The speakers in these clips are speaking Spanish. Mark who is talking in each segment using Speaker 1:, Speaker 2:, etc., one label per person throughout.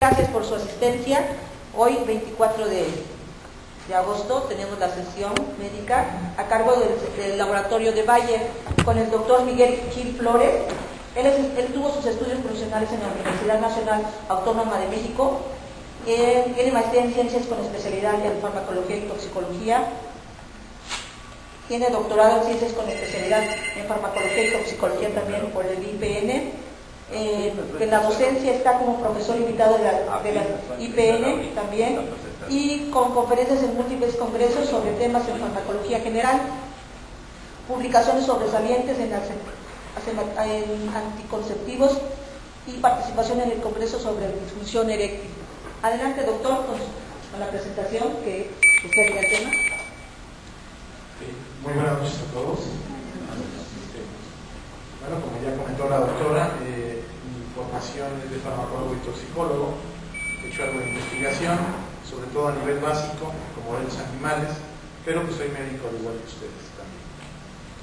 Speaker 1: Gracias por su asistencia. Hoy, 24 de agosto, tenemos la sesión médica a cargo del laboratorio de Bayer con el doctor Miguel Gil Flores. Él tuvo sus estudios profesionales en la Universidad Nacional Autónoma de México. Tiene maestría en ciencias con especialidad en farmacología y toxicología. Tiene doctorado en ciencias con especialidad en farmacología y toxicología también por el IPN. En la docencia está como profesor invitado de la IPN también, y con conferencias en múltiples congresos sobre temas en farmacología general, publicaciones sobresalientes en anticonceptivos y participación en el congreso sobre disfunción eréctil. Adelante, doctor, con la presentación que usted diga el tema.
Speaker 2: Muy buenas noches a todos. Bueno, como ya comentó la doctora, mi formación es de farmacólogo y toxicólogo. He hecho algo de investigación, sobre todo a nivel básico, como modelos animales, pero pues soy médico al igual que ustedes también.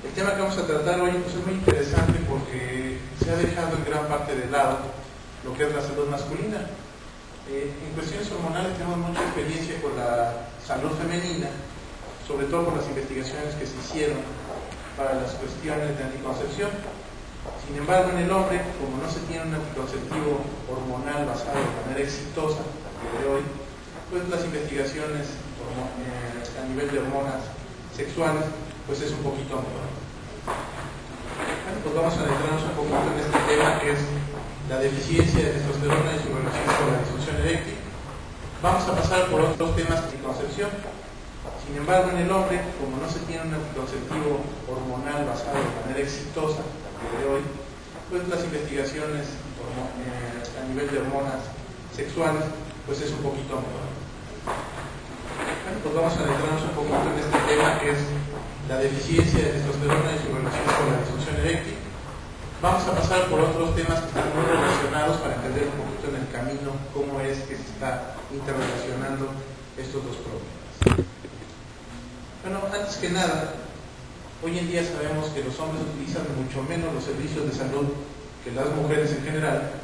Speaker 2: El tema que vamos a tratar hoy pues es muy interesante porque se ha dejado en gran parte de lado lo que es la salud masculina. En cuestiones hormonales tenemos mucha experiencia con la salud femenina, sobre todo por las investigaciones que se hicieron para las cuestiones de anticoncepción. Sin embargo, en el hombre, como no se tiene un anticonceptivo hormonal basado de manera exitosa a día de hoy, pues las investigaciones a nivel de hormonas sexuales, pues es un poquito mejor. Bueno, pues vamos a adentrarnos un poquito en este tema, que es la deficiencia de testosterona y su relación con la disfunción eréctil. Vamos a pasar por otros temas de anticoncepción. Sin embargo, en el hombre, como no se tiene un anticonceptivo hormonal basado de manera exitosa a día de hoy, pues las investigaciones a nivel de hormonas sexuales, pues es un poquito mejor. Bueno, pues vamos a adentrarnos un poquito en este tema, que es la deficiencia de testosterona y su relación con la disfunción eréctil. Vamos a pasar por otros temas que están muy relacionados para entender un poquito en el camino cómo es que se está interrelacionando estos dos problemas. Bueno, antes que nada, hoy en día sabemos que los hombres utilizan mucho menos los servicios de salud que las mujeres en general,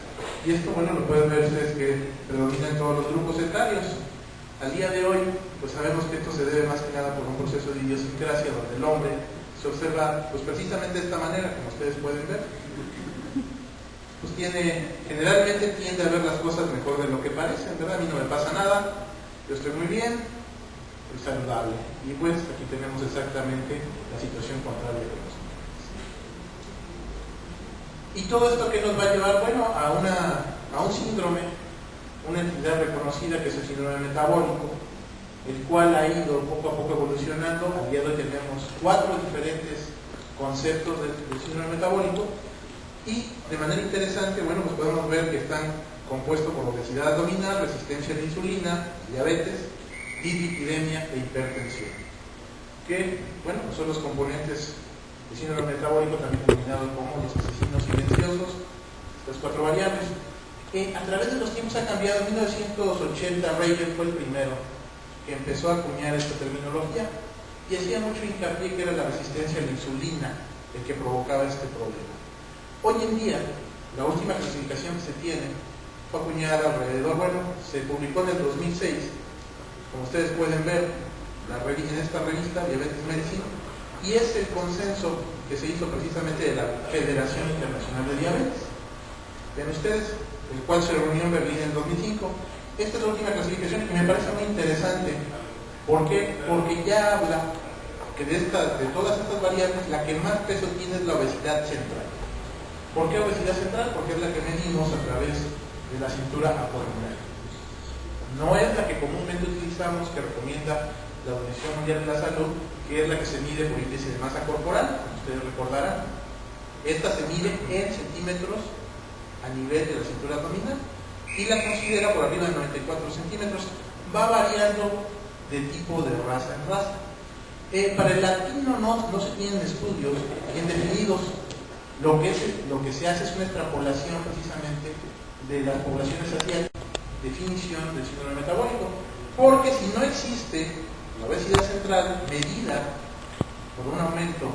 Speaker 2: y esto, bueno, lo pueden ver ustedes que predomina en todos los grupos etarios. Al día de hoy, pues sabemos que esto se debe más que nada por un proceso de idiosincrasia, donde el hombre se observa, pues precisamente de esta manera, como ustedes pueden ver. Pues generalmente tiende a ver las cosas mejor de lo que parecen, ¿verdad? A mí no me pasa nada, yo estoy muy bien, saludable, y pues aquí tenemos exactamente la situación contraria de los hombres. Y todo esto que nos va a llevar, bueno, a un síndrome, una entidad reconocida que es el síndrome metabólico, el cual ha ido poco a poco evolucionando. Al día de hoy tenemos 4 diferentes conceptos del síndrome metabólico, y de manera interesante, bueno, pues podemos ver que están compuestos por obesidad abdominal, resistencia a la insulina, diabetes, dislipidemia e hipertensión, que, bueno, son los componentes del síndrome metabólico, también denominados como los asesinos silenciosos, estas 4 variables. A través de los tiempos ha cambiado. En 1980 Reagan fue el primero que empezó a acuñar esta terminología, y hacía mucho hincapié que era la resistencia a la insulina el que provocaba este problema. Hoy en día, la última clasificación que se tiene fue acuñada alrededor, bueno, se publicó en el 2006, como ustedes pueden ver en esta revista, Diabetes Medicine, y es el consenso que se hizo precisamente de la Federación Internacional de Diabetes. Ven ustedes, el cual se reunió en Berlín en 2005. Esta es la última clasificación, y me parece muy interesante. ¿Por qué? Porque ya habla que de todas estas variables, la que más peso tiene es la obesidad central. ¿Por qué obesidad central? Porque es la que medimos a través de la cintura abdominal. No es la que comúnmente utilizamos, que recomienda la Organización Mundial de la Salud, que es la que se mide por índice de masa corporal, como ustedes recordarán. Esta se mide en centímetros a nivel de la cintura abdominal, y la considera por arriba de 94 centímetros. Va variando de tipo de raza en raza. Para el latino no se tienen estudios bien definidos. Lo que se hace es una extrapolación precisamente de las poblaciones asiáticas, definición del síndrome metabólico, porque si no existe la obesidad central medida por un aumento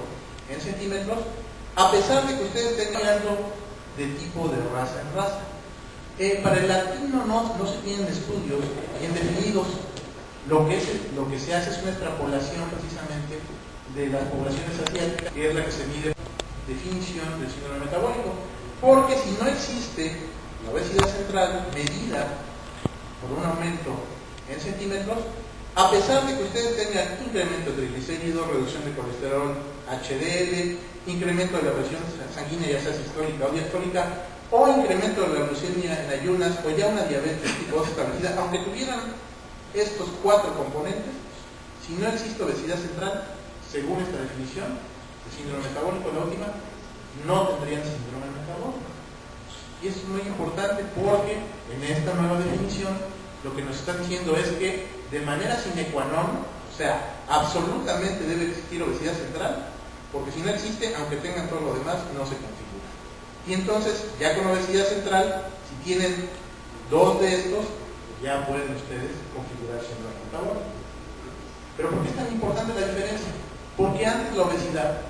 Speaker 2: en centímetros, a pesar de que ustedes estén hablando de tipo de raza en raza, Para el latino no se tienen estudios bien definidos. Lo que se hace es una extrapolación precisamente de las poblaciones asiáticas, que es la que se mide definición del síndrome metabólico. Porque si no existe la obesidad central medida por un aumento en centímetros, a pesar de que ustedes tengan incremento de triglicéridos, reducción de colesterol HDL, incremento de la presión sanguínea, ya sea sistólica o diastólica, o incremento de la glucemia en ayunas, o ya una diabetes tipo 2 establecida, aunque tuvieran estos 4 componentes, si no existe obesidad central, según esta definición, el síndrome metabólico, la última, no tendrían síndrome metabólico. Y eso es muy importante porque en esta nueva definición lo que nos están diciendo es que de manera sine qua non, o sea, absolutamente debe existir obesidad central, porque si no existe, aunque tengan todo lo demás, no se configura. Y entonces, ya con obesidad central, si tienen 2 de estos, ya pueden ustedes configurar síndrome metabólico. Pero ¿por qué es tan importante la diferencia? Porque antes la obesidad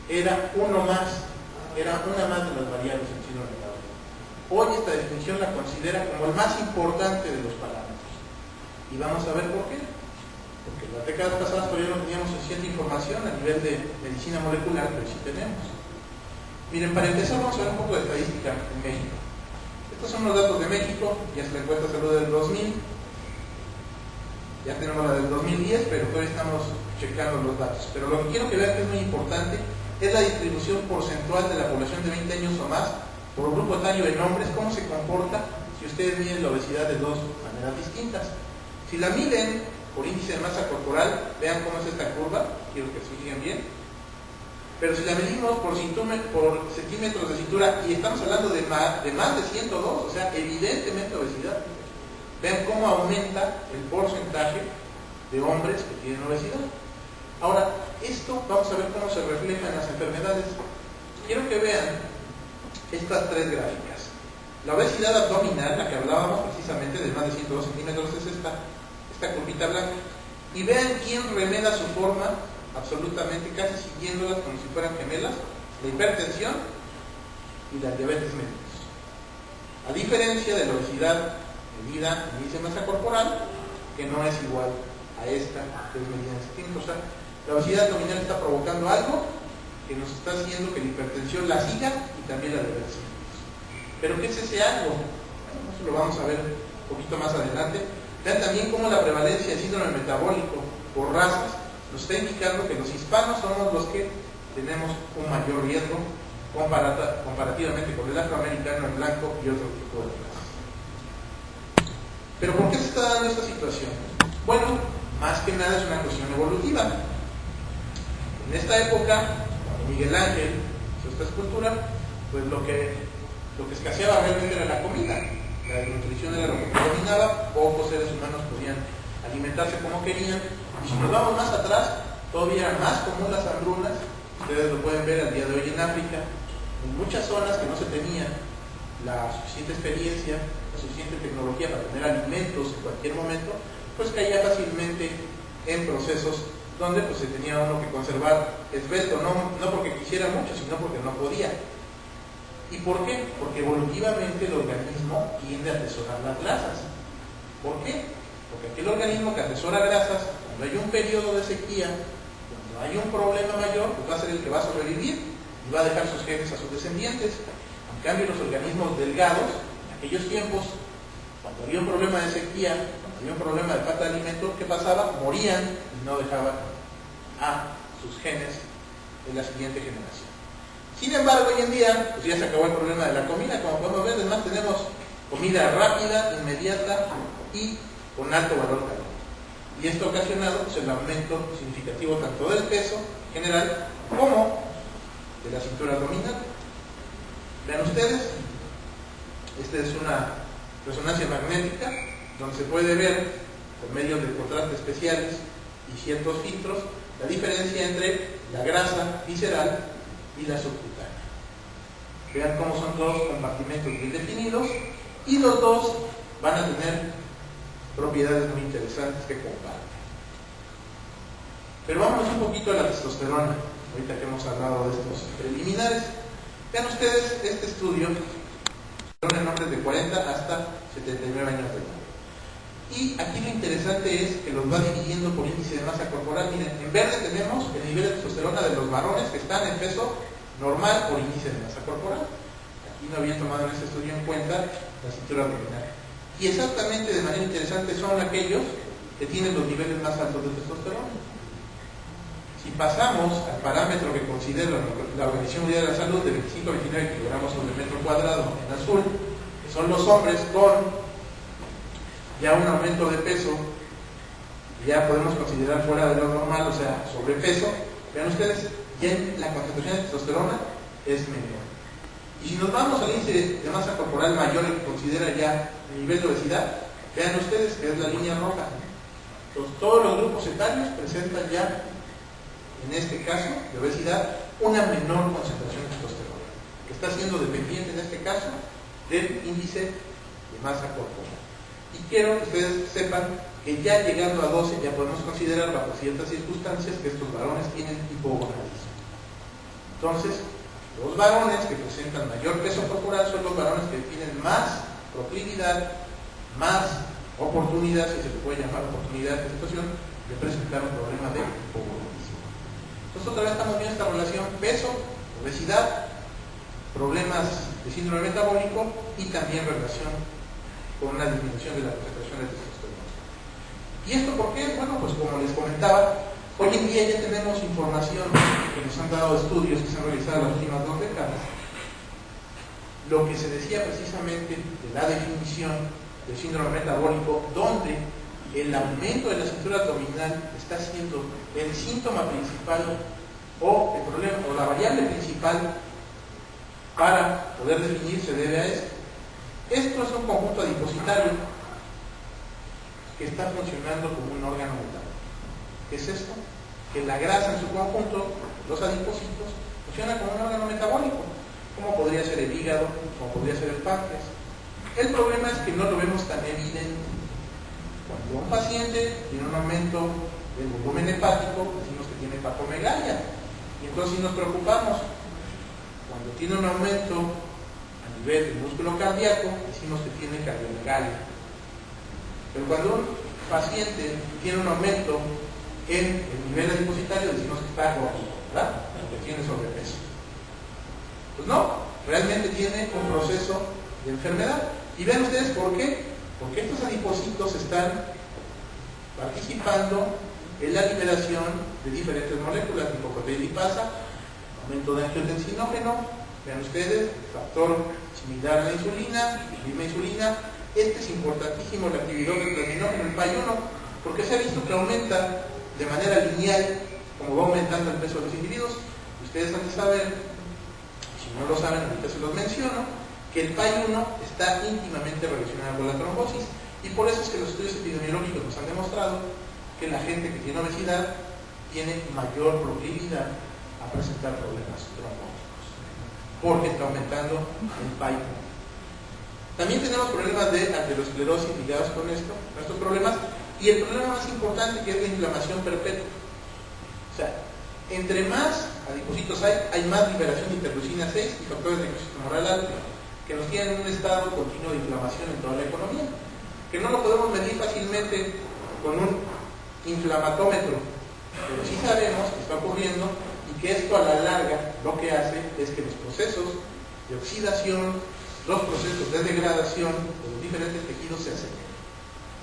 Speaker 2: era una más de las variables del síndrome metabólico. Hoy esta definición la considera como el más importante de los parámetros. Y vamos a ver por qué. Porque en las décadas pasadas todavía no teníamos suficiente información a nivel de medicina molecular, pero sí tenemos. Miren, para empezar vamos a ver un poco de estadística en México. Estos son los datos de México, ya es la encuesta de salud del 2000. Ya tenemos la del 2010, pero todavía estamos checando los datos. Pero lo que quiero que vean que es muy importante es la distribución porcentual de la población de 20 años o más por grupo etario en hombres, cómo se comporta si ustedes miden la obesidad de 2 maneras distintas. Si la miden por índice de masa corporal, vean cómo es esta curva, quiero que se fijen bien. Pero si la medimos por centímetros de cintura, y estamos hablando de más de 102, o sea, evidentemente obesidad. Vean cómo aumenta el porcentaje de hombres que tienen obesidad. Ahora, esto vamos a ver cómo se refleja en las enfermedades. Quiero que vean estas 3 gráficas. La obesidad abdominal, la que hablábamos precisamente de más de 102 centímetros, es esta curvita blanca. Y vean quién remeda su forma, absolutamente casi siguiéndolas como si fueran gemelas: la hipertensión y la diabetes mellitus. A diferencia de la obesidad medida en índice de masa corporal, que no es igual a esta, que es medida en centímetros. O sea, la obesidad abdominal está provocando algo que nos está haciendo que la hipertensión la siga y también la diabetes mellitus. ¿Pero qué es ese algo? Bueno, eso lo vamos a ver un poquito más adelante. Vean también cómo la prevalencia de síndrome metabólico por razas nos está indicando que los hispanos somos los que tenemos un mayor riesgo comparativamente con el afroamericano, el blanco y otro tipo de razas. ¿Pero por qué se está dando esta situación? Bueno, más que nada es una cuestión evolutiva. En esta época, cuando Miguel Ángel hizo esta escultura, pues lo que escaseaba realmente era la comida. La desnutrición era lo que predominaba, pocos seres humanos podían alimentarse como querían. Y si nos vamos más atrás, todavía era más común las hambrunas. Ustedes lo pueden ver al día de hoy en África, en muchas zonas que no se tenía la suficiente experiencia, la suficiente tecnología para tener alimentos en cualquier momento, pues caía fácilmente en procesos donde pues se tenía uno que conservar esbelto, no porque quisiera mucho, sino porque no podía. ¿Y por qué? Porque evolutivamente el organismo tiende a atesorar las grasas. ¿Por qué? Porque aquel organismo que atesora grasas, cuando hay un periodo de sequía, cuando hay un problema mayor, pues va a ser el que va a sobrevivir y va a dejar sus genes a sus descendientes. En cambio, los organismos delgados, en aquellos tiempos, cuando había un problema de sequía, cuando había un problema de falta de alimento, ¿qué pasaba? Morían y no dejaban a sus genes en la siguiente generación. Sin embargo, hoy en día, pues ya se acabó el problema de la comida. Como podemos ver, además tenemos comida rápida, inmediata y con alto valor calórico. Y esto ha ocasionado pues, el aumento significativo tanto del peso general como de la cintura abdominal. Vean ustedes, esta es una resonancia magnética donde se puede ver por medio de contrastes especiales y ciertos filtros la diferencia entre la grasa visceral y la subcutánea. Vean cómo son dos compartimentos bien definidos y los dos van a tener propiedades muy interesantes que comparten. Pero vamos un poquito a la testosterona, ahorita que hemos hablado de estos preliminares. Vean ustedes este estudio en hombres de 40 hasta 79 años de edad. Y aquí lo interesante es que los va dividiendo por índice de masa corporal. Miren, en verde tenemos el nivel de testosterona de los varones que están en peso normal por índice de masa corporal. Aquí no habían tomado en ese estudio en cuenta la cintura abdominal. Y exactamente de manera interesante son aquellos que tienen los niveles más altos de testosterona. Si pasamos al parámetro que considera la Organización Mundial de la Salud de 25 a 29 kilogramos sobre metro cuadrado en azul, que son los hombres con ya un aumento de peso, ya podemos considerar fuera de lo normal, o sea, sobrepeso, vean ustedes, ya la concentración de testosterona es menor. Y si nos vamos al índice de masa corporal mayor, el que considera ya el nivel de obesidad, vean ustedes que es la línea roja. Entonces, todos los grupos etarios presentan ya, en este caso de obesidad, una menor concentración de testosterona, que está siendo dependiente en este caso del índice de masa corporal. Y quiero que ustedes sepan que ya llegando a 12 ya podemos considerar bajo ciertas circunstancias que estos varones tienen hipogonadismo. Entonces, los varones que presentan mayor peso corporal son los varones que tienen más proclividad, más oportunidad, si se le puede llamar oportunidad de situación, de presentar un problema de hipogonadismo. Entonces otra vez estamos viendo esta relación peso, obesidad, problemas de síndrome metabólico y también relación con una disminución de la concentración de testosterona. ¿Y esto por qué? Bueno, pues como les comentaba, hoy en día ya tenemos información que nos han dado estudios que se han realizado en las últimas 2 décadas. Lo que se decía precisamente de la definición del síndrome metabólico, donde el aumento de la cintura abdominal está siendo el síntoma principal o el problema o la variable principal para poder definir se debe a esto. Esto es un conjunto adipositario que está funcionando como un órgano metabólico. ¿Qué es esto? Que la grasa en su conjunto, los adipocitos, funciona como un órgano metabólico, como podría ser el hígado, como podría ser el páncreas. El problema es que no lo vemos tan evidente. Cuando un paciente tiene un aumento del volumen hepático, decimos que tiene hepatomegalia, y entonces si nos preocupamos. Cuando tiene un aumento a nivel del músculo cardíaco, decimos que tiene cardiomegalia. Pero cuando un paciente tiene un aumento en el nivel adipositario, decimos que está gordo, ¿verdad? Que tiene sobrepeso. Pues no, realmente tiene un proceso de enfermedad. Y vean ustedes por qué. Porque estos adipocitos están participando en la liberación de diferentes moléculas, lipoproteídipasa, aumento de angiotensinógeno, vean ustedes, factor similar a la insulina, misma insulina. Este es importantísimo, la actividad del transminógeno, el PAI-1, porque se ha visto que aumenta de manera lineal, como va aumentando el peso de los individuos. Ustedes han de saber, si no lo saben, ahorita se los menciono, que el PAI-1 está íntimamente relacionado con la trombosis, y por eso es que los estudios epidemiológicos nos han demostrado que la gente que tiene obesidad tiene mayor proclividad a presentar problemas trombóticos, porque está aumentando el PAI-1. También tenemos problemas de aterosclerosis ligados con estos problemas, y el problema más importante, que es la inflamación perpetua. O sea, entre más adipocitos hay más liberación de interleucina 6 y factores de necrosis tumoral alto, que nos tienen en un estado continuo de inflamación en toda la economía, que no lo podemos medir fácilmente con un inflamatómetro, pero sí sabemos que está ocurriendo y que esto a la larga lo que hace es que los procesos de oxidación, los procesos de degradación de los diferentes tejidos se aceleren,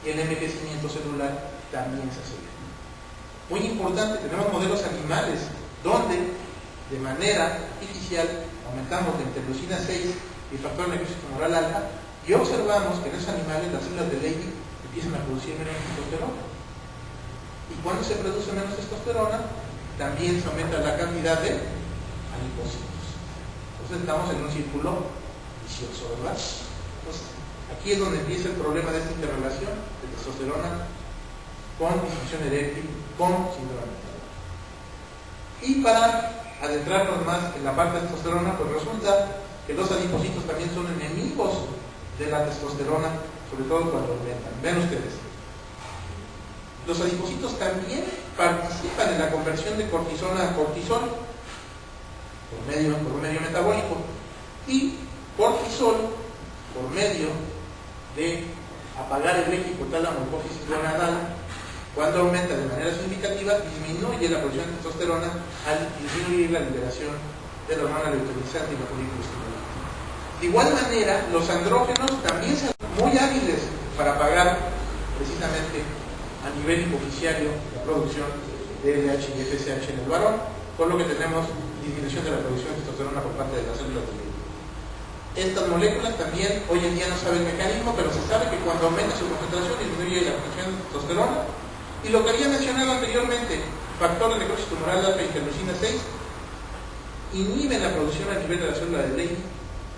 Speaker 2: y el envejecimiento celular también se acelera. Muy importante, tenemos modelos animales donde de manera artificial aumentamos la interleucina 6 y el factor de necrosis tumoral alta, y observamos que en esos animales las células de Leydig empiezan a producir menos testosterona. Y cuando se produce menos testosterona, también se aumenta la cantidad de adipocitos. Entonces estamos en un círculo vicioso, ¿verdad? Entonces, aquí es donde empieza el problema de esta interrelación de testosterona con disfunción eréctil, con síndrome metabólico. Y para adentrarnos más en la parte de testosterona, pues resulta que los adipocitos también son enemigos de la testosterona, sobre todo cuando aumentan. Vean ustedes, los adipocitos también participan en la conversión de cortisona a cortisol por un medio metabólico, y cortisol por medio de apagar el eje hipotálamo hipófisis gonadal. Cuando aumenta de manera significativa, disminuye la producción de testosterona al disminuir la liberación de la hormona leucotrienante y la folículo estimulante. De igual manera, los andrógenos también son muy hábiles para apagar precisamente a nivel hipofisiario la producción de LH y FSH en el varón, con lo que tenemos disminución de la producción de testosterona por parte de las células del hígado. Estas moléculas también hoy en día no sabe el mecanismo, pero se sabe que cuando aumenta su concentración disminuye la producción de testosterona. Y lo que había mencionado anteriormente, factor de necrosis tumoral alfa y interleucina 6, inhiben la producción a nivel de la célula de Leydig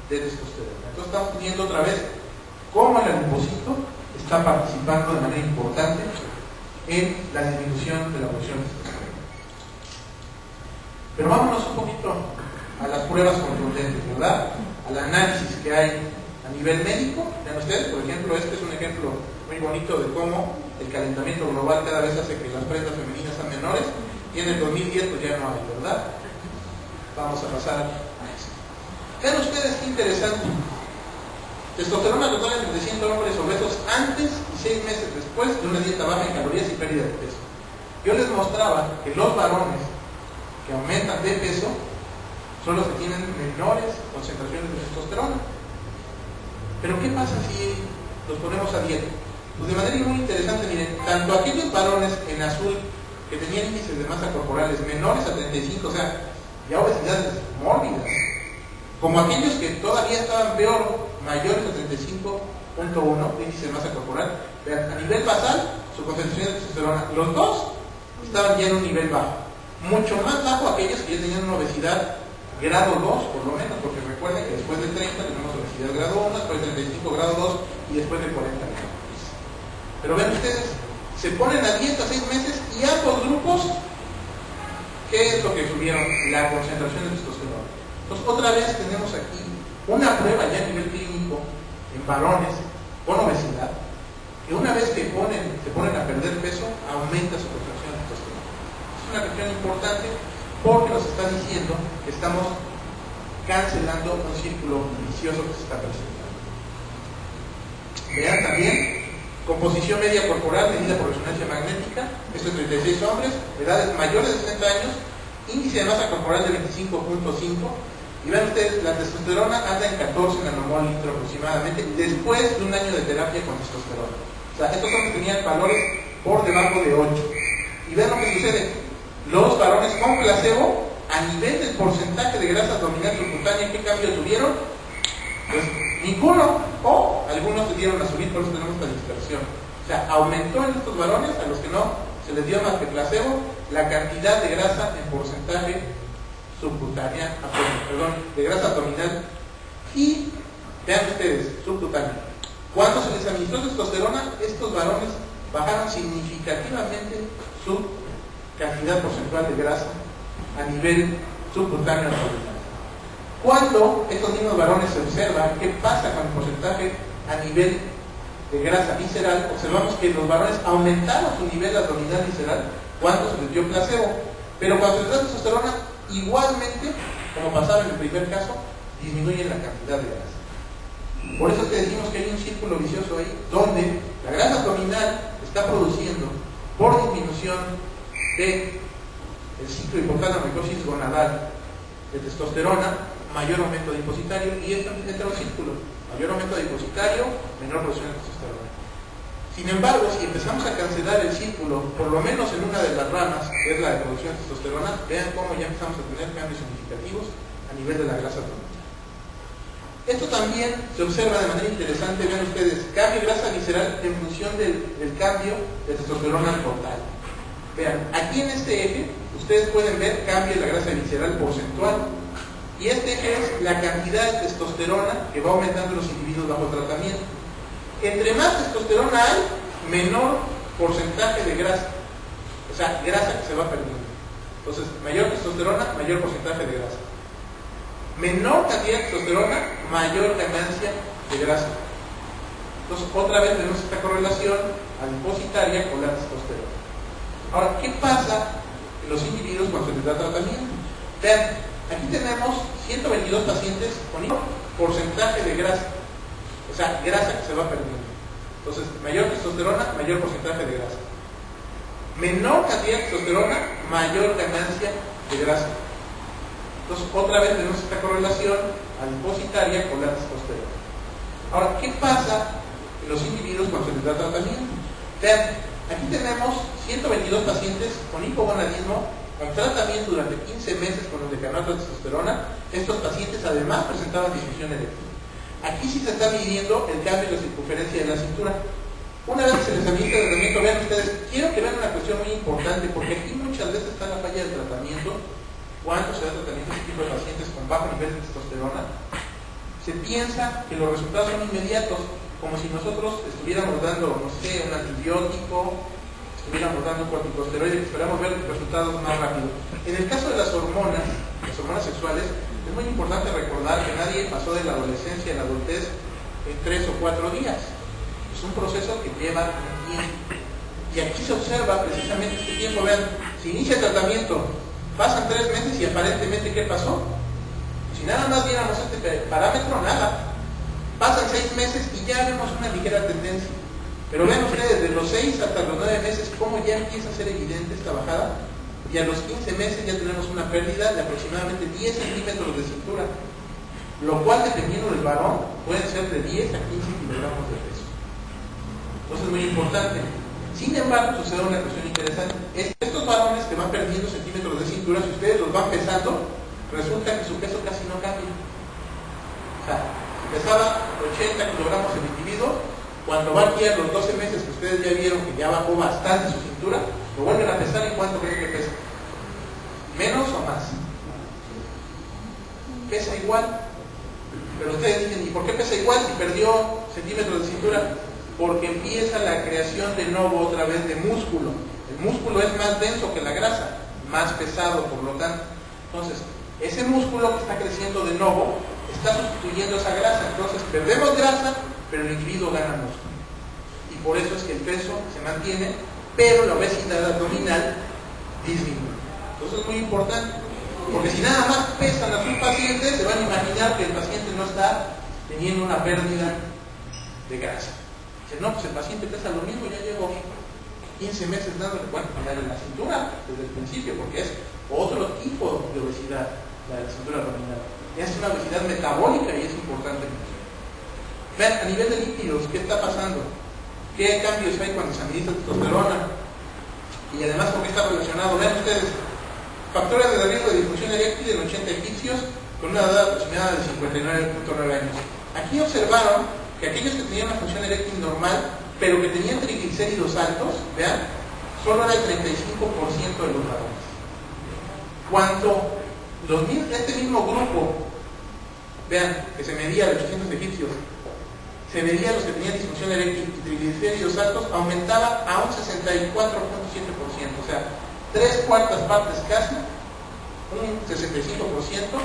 Speaker 2: de testosterona. Entonces estamos viendo otra vez cómo el adipocito está participando de manera importante en la disminución de la producción de testosterona. Pero vámonos un poquito a las pruebas contundentes, ¿verdad? Al análisis que hay a nivel médico. Vean ustedes, por ejemplo, este es un ejemplo muy bonito de cómo el calentamiento global cada vez hace que las prendas femeninas sean menores, y en el 2010 pues ya no hay, ¿verdad? Vamos a pasar a esto. Vean ustedes qué interesante. Testosterona total entre 100 hombres obesos antes y 6 meses después de una dieta baja en calorías y pérdida de peso. Yo les mostraba que los varones que aumentan de peso son los que tienen menores concentraciones de testosterona. Pero ¿qué pasa si los ponemos a dieta? Pues de manera muy interesante, miren, tanto aquellos varones en azul que tenían índices de masa corporales menores a 35, o sea, ya obesidades mórbidas, como aquellos que todavía estaban peor, mayores a 35.1 índice de masa corporal, vean, a nivel basal, su concentración de testosterona, los dos estaban ya en un nivel bajo, mucho más bajo aquellos que ya tenían una obesidad grado 2, por lo menos, porque recuerden que después del 30 tenemos obesidad grado 1, después del 35 grado 2 y después del 40 grado 3. Pero ven ustedes, se ponen a dieta 6 meses y ambos grupos, ¿qué es lo que subieron? La concentración de testosterona. Entonces, otra vez tenemos aquí una prueba ya a nivel clínico en varones con obesidad, que una vez que se ponen a perder peso, aumenta su concentración de testosterona. Es una cuestión importante porque nos está diciendo que estamos cancelando un círculo vicioso que se está presentando. Vean también, composición media corporal medida por resonancia magnética, esto es 36 hombres, edades mayores de 60 años, índice de masa corporal de 25.5, y vean ustedes, la testosterona anda en 14 nanomol litro aproximadamente, después de un año de terapia con testosterona. O sea, estos hombres tenían valores por debajo de 8. Y vean lo que sucede. Los varones con placebo, a nivel del porcentaje de grasa abdominal subcutánea, ¿qué cambio tuvieron? Pues ninguno, o algunos se dieron a subir, por eso tenemos esta dispersión. O sea, aumentó en estos varones, a los que no se les dio más que placebo, la cantidad de grasa en porcentaje subcutánea, perdón, de grasa abdominal. Y vean ustedes, subcutánea. Cuando se les administró testosterona, estos varones bajaron significativamente su cantidad porcentual de grasa a nivel subcutáneo abdominal. Cuando estos mismos varones se observan qué pasa con el porcentaje a nivel de grasa visceral, observamos que los varones aumentaron su nivel abdominal visceral cuando se les dio placebo, pero cuando se les da testosterona, igualmente, como pasaba en el primer caso, disminuye la cantidad de grasa. Por eso es que decimos que hay un círculo vicioso ahí, donde la grasa abdominal está produciendo, por disminución del ciclo hipotálamo hipófisis gonadal de testosterona, mayor aumento adipositario, y esto entra un círculo, mayor aumento adipositario, menor producción de testosterona. Sin embargo, si empezamos a cancelar el círculo, por lo menos en una de las ramas, que es la de producción de testosterona, vean cómo ya empezamos a tener cambios significativos a nivel de la grasa abdominal. Esto también se observa de manera interesante, vean ustedes, cambio de grasa visceral en función del cambio de testosterona total. Vean, aquí en este eje, ustedes pueden ver cambio de la grasa visceral porcentual, y este eje es la cantidad de testosterona que va aumentando en los individuos bajo tratamiento. Entre más testosterona hay, menor porcentaje de grasa, o sea, grasa que se va perdiendo. Entonces, mayor testosterona, mayor porcentaje de grasa. Menor cantidad de testosterona, mayor ganancia de grasa. Entonces, otra vez tenemos esta correlación adipositaria con la testosterona. Ahora, ¿qué pasa en los individuos cuando se les da tratamiento? Vean, aquí tenemos 122 pacientes con porcentaje de grasa. O sea, grasa que se va perdiendo. Entonces, mayor testosterona, mayor porcentaje de grasa. Menor cantidad de testosterona, mayor ganancia de grasa. Entonces, otra vez tenemos esta correlación adipositaria con la testosterona. Ahora, ¿qué pasa en los individuos cuando se les da tratamiento? Vean, aquí tenemos 122 pacientes con hipogonadismo con tratamiento durante 15 meses con el decanato de testosterona. Estos pacientes además presentaban disfunción eréctil. Aquí sí se está midiendo el cambio de la circunferencia de la cintura. Una vez que se les administra el tratamiento, vean ustedes, quiero que vean una cuestión muy importante, porque aquí muchas veces está la falla del tratamiento. Cuando se da tratamiento a este tipo de pacientes con bajo nivel de testosterona, se piensa que los resultados son inmediatos, como si nosotros estuviéramos dando, no sé, un antibiótico, estuviéramos dando un corticosteroide, que esperamos ver resultados más rápido. En el caso de las hormonas sexuales, es muy importante recordar que nadie pasó de la adolescencia a la adultez en 3 o 4 días. Es un proceso que lleva un tiempo. Y aquí se observa precisamente este tiempo. Vean, se inicia el tratamiento, pasan 3 meses y aparentemente, ¿qué pasó? Si nada más viéramos este parámetro, nada. Pasan 6 meses y ya vemos una ligera tendencia. Pero vean ustedes, de los 6 hasta los 9 meses, cómo ya empieza a ser evidente esta bajada. Y a los 15 meses ya tenemos una pérdida de aproximadamente 10 centímetros de cintura. Lo cual, dependiendo del varón, pueden ser de 10 a 15 kilogramos de peso. Entonces es muy importante. Sin embargo, sucede una cuestión interesante. Estos varones que van perdiendo centímetros de cintura, si ustedes los van pesando, resulta que su peso casi no cambia. O sea, si pesaba 80 kilogramos el individuo, cuando va aquí a los 12 meses que ustedes ya vieron que ya bajó bastante su cintura, lo vuelven a pesar y ¿cuánto creen que pesa? ¿Menos o más? Pesa igual. Pero ustedes dicen, ¿y por qué pesa igual si perdió centímetros de cintura? Porque empieza la creación de nuevo otra vez de músculo. El músculo es más denso que la grasa, más pesado por lo tanto. Entonces, ese músculo que está creciendo de nuevo está sustituyendo esa grasa. Entonces, perdemos grasa, pero el individuo gana músculo. Y por eso es que el peso se mantiene, pero la obesidad abdominal disminuye. Entonces es muy importante, porque si nada más pesan a sus pacientes, se van a imaginar que el paciente no está teniendo una pérdida de grasa. Dicen, no, pues el paciente pesa lo mismo, ya llevo 15 meses dándole, bueno, darle la cintura desde el principio, porque es otro tipo de obesidad, la de la cintura abdominal. Es una obesidad metabólica y es importante. Vean, a nivel de lípidos, ¿qué está pasando? ¿Qué cambios hay cuando se administra testosterona? Y además, ¿por qué está relacionado? Vean ustedes, factores de riesgo de disfunción eréctil en 80 egipcios con una edad aproximada de 59.9 años. Aquí observaron que aquellos que tenían una función eréctil normal, pero que tenían triglicéridos altos, vean, solo era el 35% de los varones. Cuando este mismo grupo, vean, que se medía de 800 egipcios, se medía los que tenían disfunción eréctil y triglicéridos altos, aumentaba a un 64.7%, o sea, 3/4 partes casi, un 65%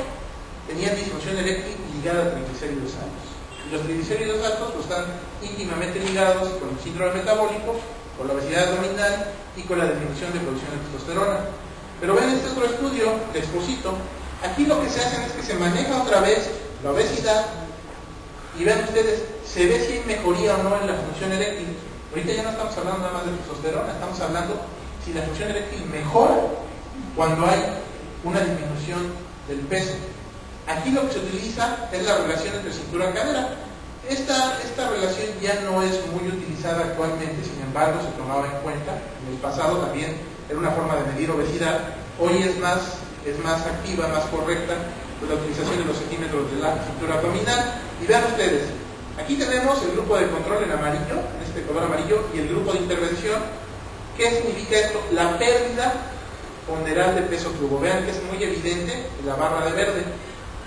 Speaker 2: tenían disfunción eréctil ligada a triglicéridos altos. Y los triglicéridos altos pues, están íntimamente ligados con el síndrome metabólico, con la obesidad abdominal y con la disminución de producción de testosterona. Pero ven este otro estudio de Esposito. Aquí lo que se hace es que se maneja otra vez la obesidad y vean ustedes, se ve si hay mejoría o no en la función eréctil. Ahorita ya no estamos hablando nada más de testosterona, estamos hablando si la función eréctil mejora cuando hay una disminución del peso. Aquí lo que se utiliza es la relación entre cintura-cadera. Esta relación ya no es muy utilizada actualmente, sin embargo se tomaba en cuenta. En el pasado también era una forma de medir obesidad. Hoy es más activa, más correcta, pues, la utilización de los centímetros de la cintura abdominal. Y vean ustedes, aquí tenemos el grupo de control en amarillo, en este color amarillo, y el grupo de intervención. ¿Qué significa esto? La pérdida ponderal de peso flujo. Vean que es muy evidente en la barra de verde.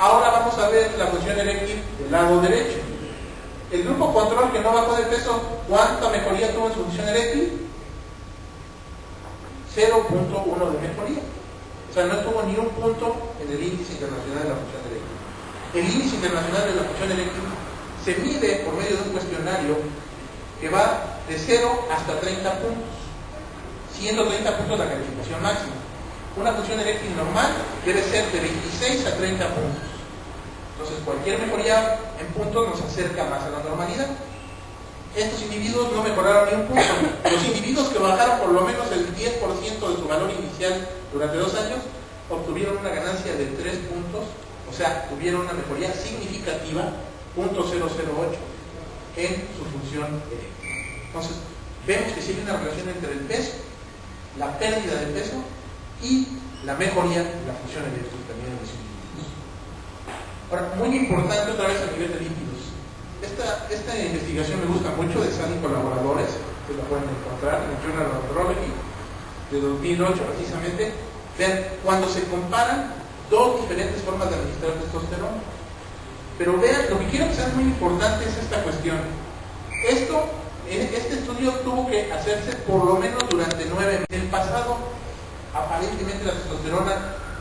Speaker 2: Ahora vamos a ver la función eréctil del lado derecho. El grupo control que no bajó de peso, ¿cuánta mejoría tuvo en su función eréctil? 0.1 de mejoría. O sea, no tuvo ni un punto en el índice internacional de la función eréctil. El índice internacional de la función eréctil se mide por medio de un cuestionario que va de 0 hasta 30 puntos, siendo 30 puntos la calificación máxima. Una función eréctil normal debe ser de 26 a 30 puntos. Entonces, cualquier mejoría en puntos nos acerca más a la normalidad. Estos individuos no mejoraron ni un punto. Los individuos que bajaron por lo menos el 10% de su valor inicial durante 2 años obtuvieron una ganancia de 3 puntos, o sea, tuvieron una mejoría significativa, 0.008, en su función eréctil. Entonces, vemos que sí hay una relación entre el peso, la pérdida de peso y la mejoría de la función eréctil también en los individuos. Ahora, muy importante otra vez a nivel de lípidos. Esta investigación me gusta mucho, de Sally y colaboradores, que la pueden encontrar en el Journal of Neurology de 2008 precisamente. Vean, cuando se comparan 2 diferentes formas de administrar testosterona. Pero vean, lo que quiero que sea muy importante es esta cuestión. Este estudio tuvo que hacerse por lo menos durante 9 meses. En el pasado, aparentemente la testosterona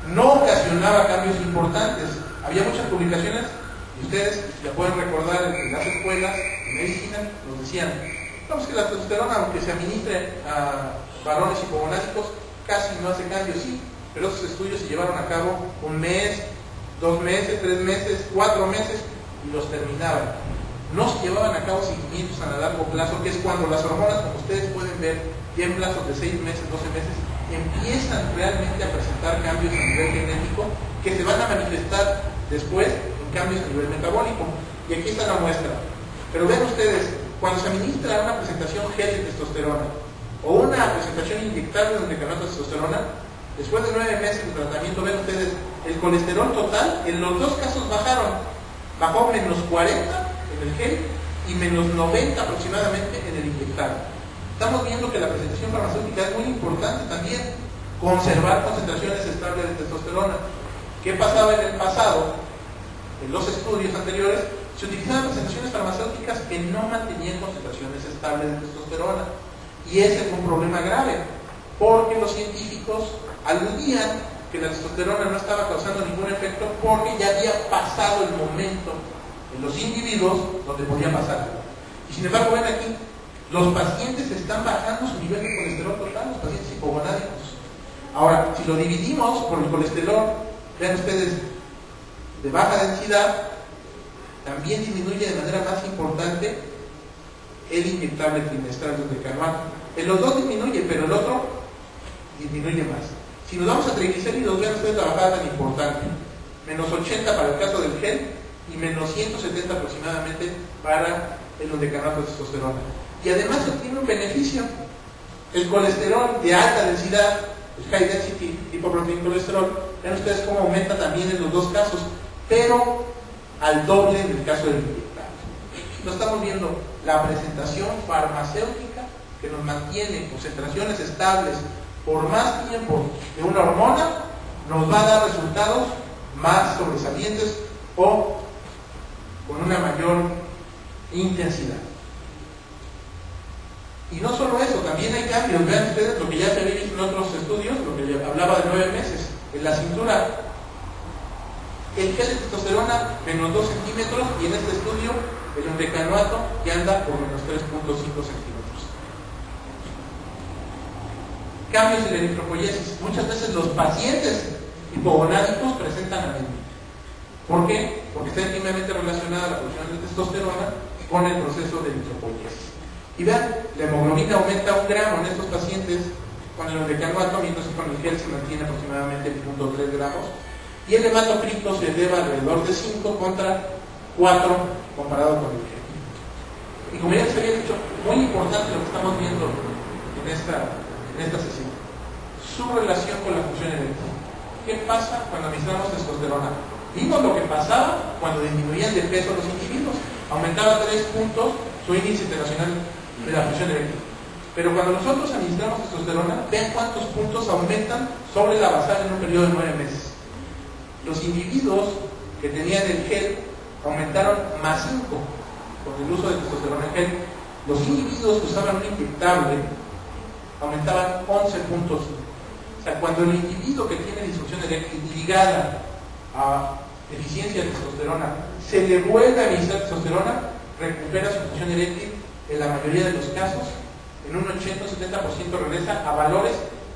Speaker 2: no ocasionaba cambios importantes. Había muchas publicaciones, y ustedes ya pueden recordar en las escuelas de medicina, nos decían, no, es que la testosterona, aunque se administre a varones hipogonádicos, casi no hace cambios, sí, pero esos estudios se llevaron a cabo 1 mes, 2 meses, 3 meses, 4 meses, y los terminaban. No se llevaban a cabo seguimientos a largo plazo, que es cuando las hormonas, como ustedes pueden ver, ya en plazos de 6 meses, 12 meses, empiezan realmente a presentar cambios a nivel genético que se van a manifestar después en cambios a nivel metabólico. Y aquí está la muestra. Pero vean ustedes, cuando se administra una presentación gel de testosterona o una presentación inyectable de decanoato de testosterona, después de 9 meses de tratamiento, ven ustedes, el colesterol total en los 2 casos bajó menos 40 en el gel y menos 90 aproximadamente en el inyectable. Estamos viendo que la presentación farmacéutica es muy importante también, conservar concentraciones estables de testosterona. ¿Qué pasaba en el pasado? En los estudios anteriores se utilizaban presentaciones farmacéuticas que no mantenían concentraciones estables de testosterona, y ese fue un problema grave, porque los científicos aludían que la testosterona no estaba causando ningún efecto porque ya había pasado el momento en los individuos donde podía pasar. Y sin embargo, ven aquí, los pacientes están bajando su nivel de colesterol total, los pacientes hipogonádicos. Ahora, si lo dividimos por el colesterol, vean ustedes, de baja densidad, también disminuye de manera más importante el inyectable trimestral de decanoato. En los 2 disminuye, pero el otro disminuye más. Si nos vamos a triglicéridos, vean ustedes la bajada tan importante. Menos 80 para el caso del gel y menos 170 aproximadamente para el decanoato de testosterona. Y además obtiene un beneficio. El colesterol de alta densidad, el high density lipoprotein colesterol, vean ustedes cómo aumenta también en los 2 casos, pero al doble en el caso del inyectable. Lo estamos viendo, la presentación farmacéutica que nos mantiene concentraciones estables por más tiempo de una hormona, nos va a dar resultados más sobresalientes o con una mayor intensidad. Y no solo eso, también hay cambios. Vean ustedes lo que ya se había visto en otros estudios, lo que le hablaba de 9 meses. En la cintura, el gel de testosterona menos 2 centímetros, y en este estudio el decanoato que anda por menos 3.5 centímetros. Cambios en la eritropoyesis. Muchas veces los pacientes hipogonádicos presentan anemia. ¿Por qué? Porque está íntimamente relacionada la producción de testosterona con el proceso de eritropoyesis. Y vean, la hemoglobina aumenta 1 gramo en estos pacientes con el decanoato, mientras que con el gel se mantiene aproximadamente 0.3 gramos. Y el hematocrito se eleva alrededor de 5 contra 4 comparado con el gel. Y como ya les había dicho, muy importante lo que estamos viendo en esta sesión, su relación con la función eréctil. ¿Qué pasa cuando administramos testosterona? Vimos lo que pasaba cuando disminuían de peso los individuos. Aumentaba 3 puntos su índice internacional de la función eréctil. Pero cuando nosotros administramos testosterona, vean cuántos puntos aumentan sobre la basal en un periodo de 9 meses. Los individuos que tenían el gel aumentaron más 5 con el uso de testosterona en gel. Los individuos que usaban un inyectable aumentaban 11 puntos. O sea, cuando el individuo que tiene disfunción eréctil ligada a deficiencia de testosterona se le vuelve a administrar testosterona, recupera su función eréctil en la mayoría de los casos. En un 80-70% regresa a valores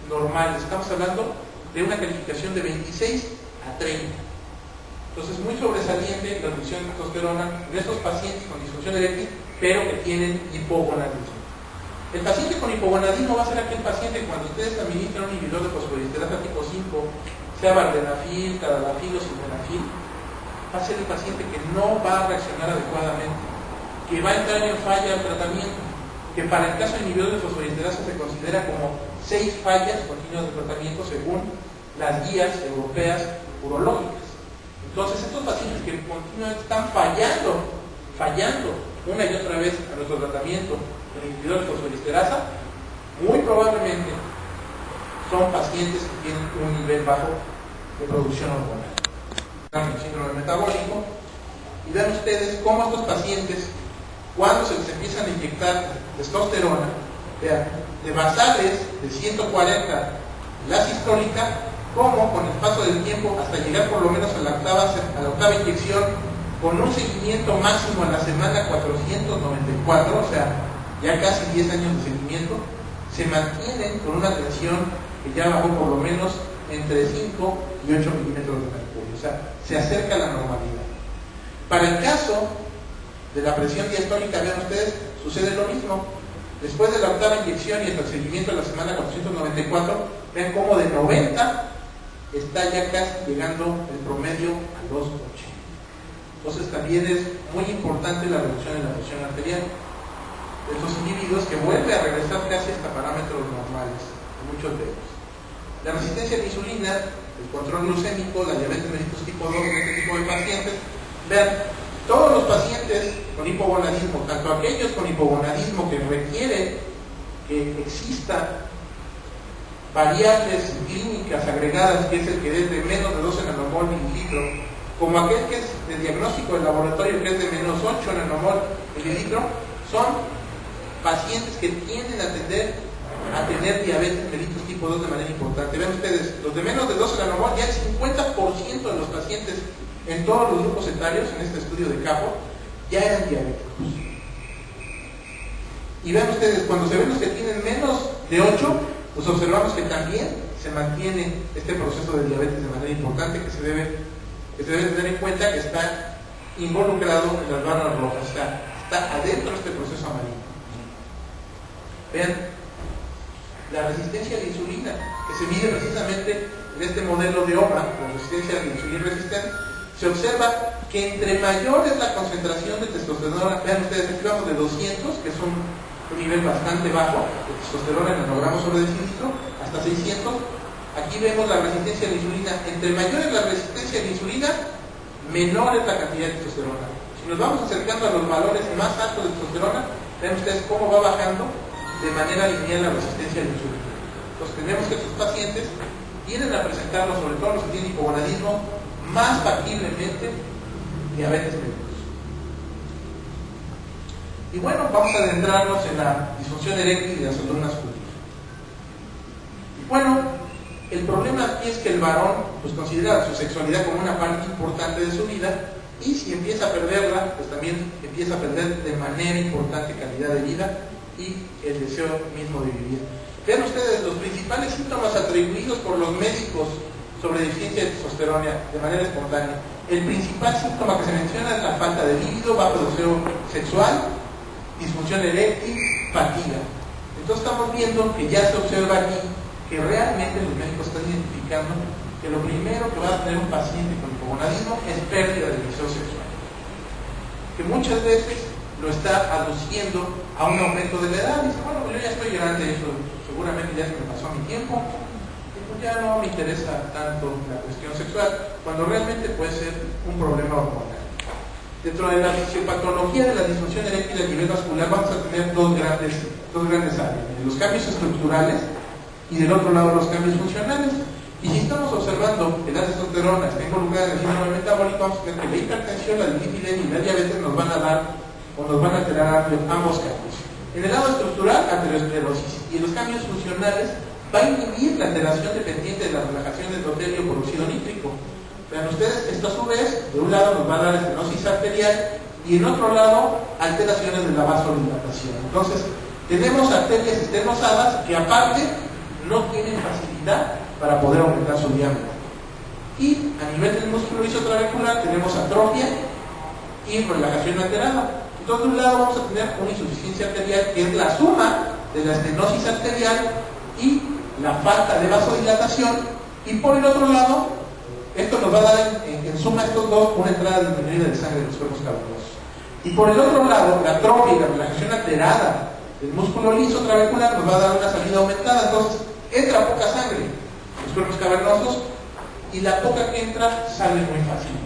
Speaker 2: normales. Estamos hablando de una calificación de 26 a 30. Entonces, muy sobresaliente la reducción de testosterona en estos pacientes con disfunción eréctil, pero que tienen hipogonadismo. El paciente con hipogonadismo va a ser aquel paciente que cuando ustedes administran un inhibidor de fosfodiesterasa tipo 5, sea vardenafil, tadalafil o sildenafil, va a ser el paciente que no va a reaccionar adecuadamente, que va a entrar en falla al tratamiento, que para el caso de inhibidor de fosfodiesterasa se considera como 6 fallas continuas de tratamiento según las guías europeas urológicas. Entonces, estos pacientes que continuamente están fallando una y otra vez a nuestro tratamiento con inhibidor de fosfodiesterasa, muy probablemente son pacientes que tienen un nivel bajo de producción hormonal, el síndrome metabólico. Y vean ustedes cómo estos pacientes, cuando se les empiezan a inyectar testosterona, vean, de basales de 140 la sistólica, como con el paso del tiempo hasta llegar por lo menos a la octava inyección, con un seguimiento máximo a la semana 494, o sea, ya casi 10 años de seguimiento, se mantienen con una tensión que ya bajó por lo menos entre 5 y 8 milímetros de mercurio, o sea, se acerca a la normalidad. Para el caso de la presión diastólica, vean ustedes, sucede lo mismo. Después de la octava inyección y hasta el seguimiento de la semana 494, vean cómo de 90 está ya casi llegando el promedio a 280. Entonces también es muy importante la reducción en la presión arterial de estos individuos, que vuelve a regresar casi hasta parámetros normales, muchos de ellos. La resistencia a la insulina, el control glucémico, la diabetes mellitus tipo 2 en este tipo de pacientes. Vean, todos los pacientes con hipogonadismo, tanto aquellos con hipogonadismo que requieren que exista variables clínicas agregadas, que es el que es de menos de 12 nanomol mililitro, como aquel que es de diagnóstico del laboratorio, que es de menos 8 nanomol mililitro, son pacientes que tienden a tener diabetes mellitus tipo 2 de manera importante. Vean ustedes, los de menos de 12 nanomol, ya el 50% de los pacientes en todos los grupos etarios, en este estudio de CAPO, ya eran diabéticos. Y vean ustedes, cuando se ven los que tienen menos de 8, pues observamos que también se mantiene este proceso de diabetes de manera importante, que se debe tener en cuenta que está involucrado en las barras rojas, está adentro de este proceso amarillo. Vean, la resistencia a la insulina, que se mide precisamente en este modelo de OMA, la resistencia a la insulina resistente, se observa que entre mayor es la concentración de testosterona, vean ustedes, aquí vamos de 200, que es un nivel bastante bajo de testosterona en nanogramos sobre decilitro, hasta 600. Aquí vemos la resistencia a la insulina. Entre mayor es la resistencia a la insulina, menor es la cantidad de testosterona. Si nos vamos acercando a los valores más altos de testosterona, vean ustedes cómo va bajando de manera lineal la resistencia a la insulina. Entonces tenemos que estos pacientes tienden a presentarnos, sobre todo los que tienen hipogonadismo, más factiblemente diabetes mellitus. Y bueno, vamos a adentrarnos en la disfunción eréctil y la salud masculina. Y bueno, el problema aquí es que el varón pues considera su sexualidad como una parte importante de su vida, y si empieza a perderla, pues también empieza a perder de manera importante calidad de vida y el deseo mismo de vivir. Vean ustedes los principales síntomas atribuidos por los médicos sobre deficiencia de testosterona de manera espontánea. El principal síntoma que se menciona es la falta de líbido, bajo deseo sexual, disfunción eréctil, fatiga. Entonces estamos viendo que ya se observa aquí que realmente los médicos están identificando que lo primero que va a tener un paciente con hipogonadismo es pérdida de deseo sexual, que muchas veces lo está aduciendo a un aumento de la edad. Dice, bueno, yo ya estoy grande, eso seguramente ya se me pasó mi tiempo, y pues ya no me interesa tanto la cuestión sexual, cuando realmente puede ser un problema hormonal. Dentro de la fisiopatología de la disfunción eréctil a nivel vascular vamos a tener dos grandes áreas, los cambios estructurales y del otro lado los cambios funcionales. Y si estamos observando que la testosterona está involucrada en el síndrome metabólico, vamos a ver que la hipertensión, la dislipidemia y la diabetes nos van a dar o nos van a alterar ambos cambios. En el lado estructural, aterosclerosis, y en los cambios funcionales va a inhibir la alteración dependiente de la relajación del endotelio por óxido nítrico. Vean ustedes, esto a su vez, de un lado nos va a dar estenosis arterial y en otro lado alteraciones de la vasodilatación. Entonces, tenemos arterias estenosadas que aparte no tienen facilidad para poder aumentar su diámetro. Y a nivel del músculo liso trabecular tenemos atrofia y relajación alterada. Entonces, de un lado vamos a tener una insuficiencia arterial, que es la suma de la estenosis arterial y la falta de vasodilatación, y por el otro lado, esto nos va a dar en suma estos dos una entrada disminuida de sangre de los cuerpos cavernosos. Y por el otro lado, la atrofia y la relajación alterada del músculo liso trabecular nos va a dar una salida aumentada. Entonces, entra poca sangre en los cuerpos cavernosos y la poca que entra sale muy fácil.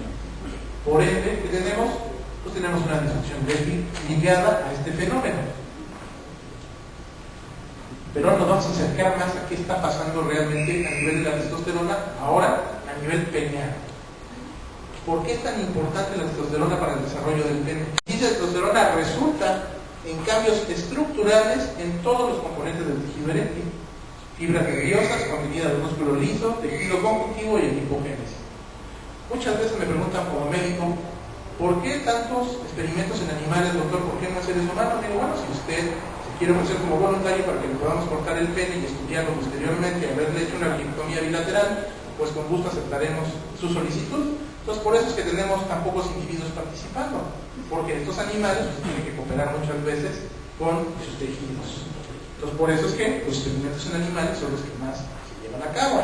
Speaker 2: Por ende, ¿qué tenemos? Pues tenemos una disfunción débil ligada a este fenómeno. Pero ahora nos vamos a acercar más a qué está pasando realmente a nivel de la testosterona, ahora a nivel peneal. ¿Por qué es tan importante la testosterona para el desarrollo del pene? La testosterona resulta en cambios estructurales en todos los componentes del tejido eréctil: fibras nerviosas, contenidas del músculo liso, tejido conjuntivo y el hipogénesis. Muchas veces me preguntan como médico, ¿por qué tantos experimentos en animales, doctor? ¿Por qué no en seres humanos? Digo, bueno, si usted se quiere ofrecer como voluntario para que le podamos cortar el pene y estudiarlo posteriormente y haberle hecho una arquitectomía bilateral, pues con gusto aceptaremos su solicitud. Entonces, por eso es que tenemos tan pocos individuos participando, porque estos animales pues, tienen que cooperar muchas veces con sus tejidos. Entonces, por eso es que los experimentos en animales son los que más se llevan a cabo.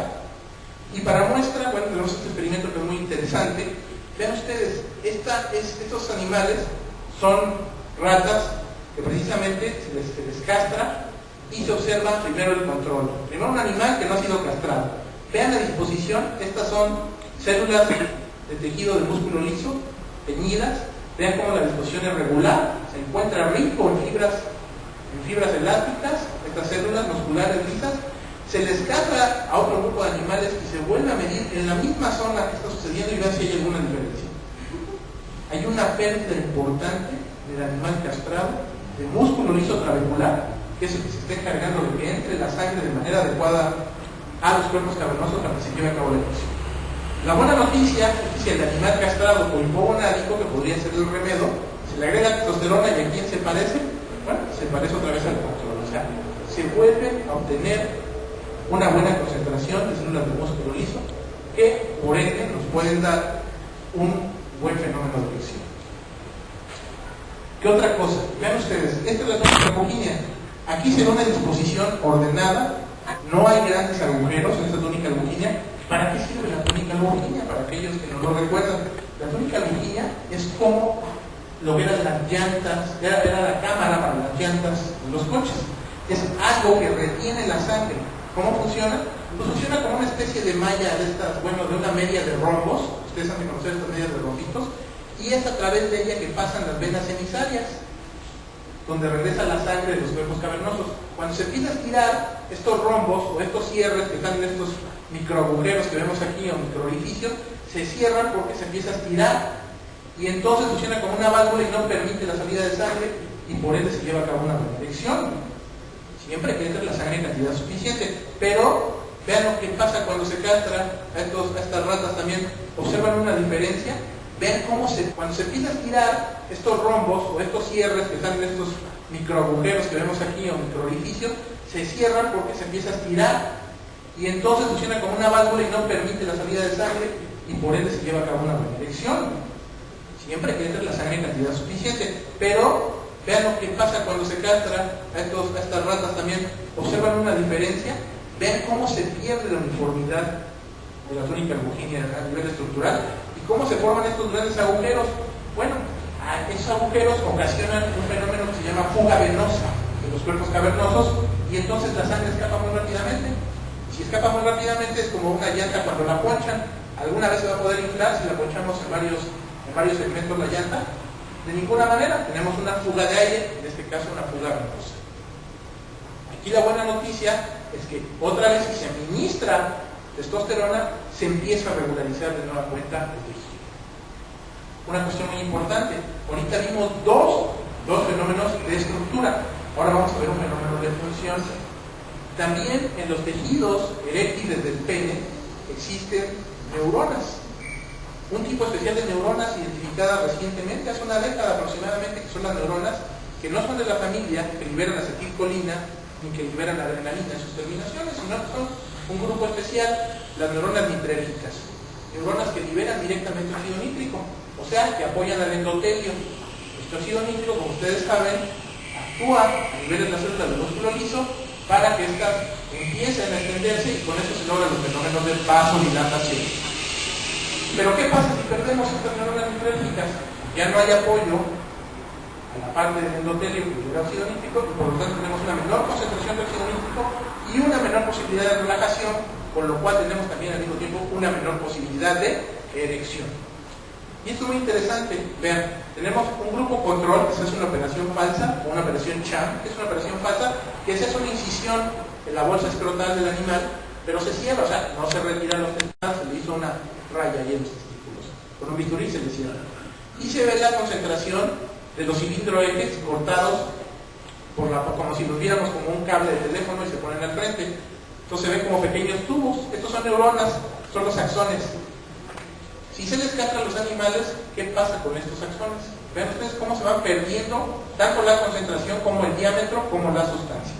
Speaker 2: Y para muestra, bueno, tenemos este experimento que es muy interesante. Vean ustedes, estos animales son ratas que precisamente se les castra y se observa primero el control. Primero un animal que no ha sido castrado. Vean la disposición, estas son células de tejido del músculo liso, teñidas. Vean cómo la disposición es regular, se encuentra rico en fibras elásticas, estas células musculares lisas. Se les castra a otro grupo de animales y se vuelve a medir en la misma zona que está sucediendo y vean si hay alguna diferencia. Hay una pérdida importante del animal castrado de músculo liso trabecular, que es el que se está encargando de que entre la sangre de manera adecuada a los cuerpos cavernosos para que se lleve a cabo la elección. La buena noticia es que si el animal castrado o hipogonádico, que podría ser el remedo, se le agrega testosterona, ¿y a quién se parece? Bueno, se parece otra vez al control. O sea, se vuelve a obtener una buena concentración de células de músculo liso que, por ende, nos pueden dar un buen fenómeno de erección. ¿Qué otra cosa? Vean ustedes, esta es la túnica albuginea. Aquí se da una disposición ordenada, no hay grandes agujeros en esta túnica albuginea. ¿Para qué sirve la túnica albuginea? Para aquellos que no lo recuerdan, la túnica albuginea es como lo que eran las llantas, era la cámara para las llantas de los coches. Es algo que retiene la sangre. ¿Cómo funciona? Pues funciona como una especie de malla de estas, bueno, de una media de rombos. Ustedes han de conocer estas medias de rombitos. Y es a través de ella que pasan las venas emisarias, donde regresa la sangre de los cuerpos cavernosos. Cuando se empieza a estirar estos rombos o estos cierres que están en estos microagujeros que vemos aquí o microorificios, se cierran porque se empieza a estirar y entonces funciona como una válvula y no permite la salida de sangre y por ende se lleva a cabo una buena erección. Siempre que entre la sangre en cantidad suficiente. Pero vean lo que pasa cuando se castra a estas ratas también. Observan una diferencia. Vean cómo cuando se empieza a estirar estos rombos o estos cierres que están en estos microagujeros que vemos aquí o microorificios, se cierran porque se empieza a estirar y entonces funciona como una válvula y no permite la salida de sangre y por ende se lleva a cabo una buena erección. Siempre que entre la sangre en cantidad suficiente. Pero vean lo que pasa cuando se castra a estas ratas también. Observan una diferencia. Vean cómo se pierde la uniformidad de la túnica albuginea a nivel estructural y cómo se forman estos grandes agujeros. Bueno, esos agujeros ocasionan un fenómeno que se llama fuga venosa de los cuerpos cavernosos y entonces la sangre escapa muy rápidamente. Si escapa muy rápidamente es como una llanta cuando la ponchan. Alguna vez se va a poder inflar si la ponchamos en varios segmentos la llanta. De ninguna manera, tenemos una fuga de aire, en este caso una fuga venosa. Aquí la buena noticia es que otra vez que se administra testosterona, se empieza a regularizar de nueva cuenta el tejido. Una cuestión muy importante, ahorita vimos dos fenómenos de estructura, ahora vamos a ver un fenómeno de función. También en los tejidos eréctiles del pene existen neuronas. Un tipo especial de neuronas identificada recientemente, hace una década aproximadamente, que son las neuronas que no son de la familia, que liberan acetilcolina ni que liberan adrenalina en sus terminaciones, sino que son un grupo especial, las neuronas nitrérgicas. neuronas que liberan directamente óxido nítrico, o sea, que apoyan al endotelio. Este óxido nítrico, como ustedes saben, actúa a nivel de las células del músculo liso para que éstas empiecen a extenderse y con eso se logran los fenómenos de vasodilatación. Pero ¿qué pasa si perdemos estas neuronas nucleéricas? Ya no hay apoyo a la parte del endotelio que libera óxido nítrico y por lo tanto tenemos una menor concentración de óxido nítrico y una menor posibilidad de relajación, con lo cual tenemos también al mismo tiempo una menor posibilidad de erección. Y esto es muy interesante. Vean, tenemos un grupo control que se hace una operación falsa, o una operación sham, que es una operación falsa, que se hace una incisión en la bolsa escrotal del animal, pero se cierra, o sea, no se retiran los testículos, se le hizo una raya ahí en los testículos. Con un bisturí se le cierra. Y se ve la concentración de los cilindroejes cortados como si los viéramos como un cable de teléfono y se ponen al frente. Entonces se ven como pequeños tubos. Estos son neuronas, son los axones. Si se les castran a los animales, ¿qué pasa con estos axones? Vean ustedes cómo se van perdiendo tanto la concentración como el diámetro como la sustancia.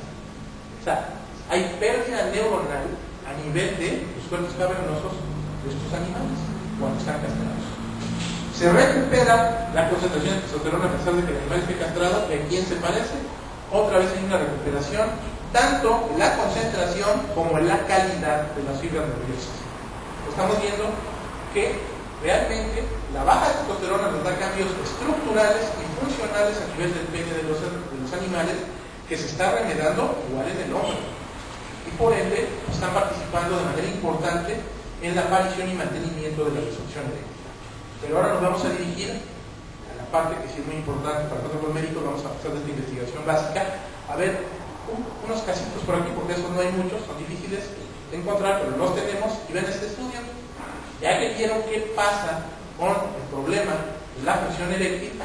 Speaker 2: O sea, hay pérdida neuronal a nivel de los cuerpos cavernosos de estos animales cuando están castrados. Se recupera la concentración de testosterona a pesar de que el animal esté castrado. ¿Y a quién se parece? Otra vez hay una recuperación tanto en la concentración como en la calidad de las fibras nerviosas. Estamos viendo que realmente la baja testosterona nos da cambios estructurales y funcionales a nivel del pene de los animales que se está remedando igual en el hombre. Y por ende están participando de manera importante en la aparición y mantenimiento de la disfunción eréctil. Pero ahora nos vamos a dirigir a la parte que sí es muy importante para nosotros los médicos. Vamos a pasar de esta investigación básica a ver unos casitos por aquí, porque esos no hay muchos, son difíciles de encontrar, pero los tenemos. Y ven este estudio. Ya que vieron qué pasa con el problema de la función eréctil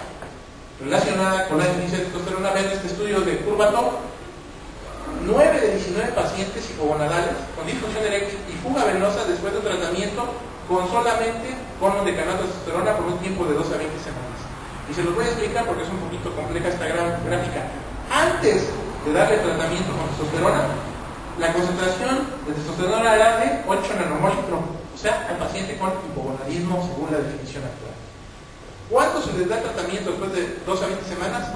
Speaker 2: relacionada con la deficiencia de testosterona, ven este estudio de Curvatov. 9 de 19 pacientes hipogonadales con disfunción eréctil y fuga venosa después de tratamiento con solamente condecanato de testosterona por un tiempo de 12 a 20 semanas. Y se los voy a explicar porque es un poquito compleja esta gráfica. Antes de darle tratamiento con testosterona, la concentración de testosterona era de 8 nanomolitro, o sea, al paciente con hipogonadismo según la definición actual. ¿Cuánto se les da tratamiento después de 12 a 20 semanas?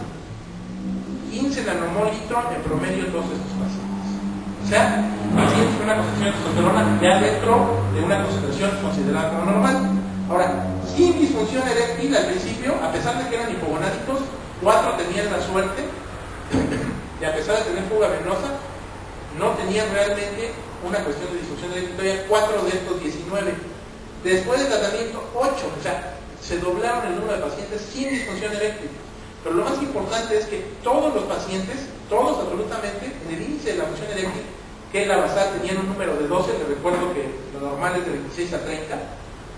Speaker 2: 15 nanomolitro en promedio en todos estos pacientes. O sea, pacientes con una concentración de testosterona ya dentro de una concentración considerada como normal. Ahora, sin disfunción eréctil al principio, a pesar de que eran hipogonádicos, 4 tenían la suerte y a pesar de tener fuga venosa, no tenían realmente una cuestión de disfunción eréctil. Todavía 4 de estos 19. Después del tratamiento, 8. O sea, se doblaron el número de pacientes sin disfunción eréctil. Pero lo más importante es que todos los pacientes, todos absolutamente, en el índice de la función eréctil, que es la basal, tenían un número de 12, les recuerdo que lo normal es de 26 a 30,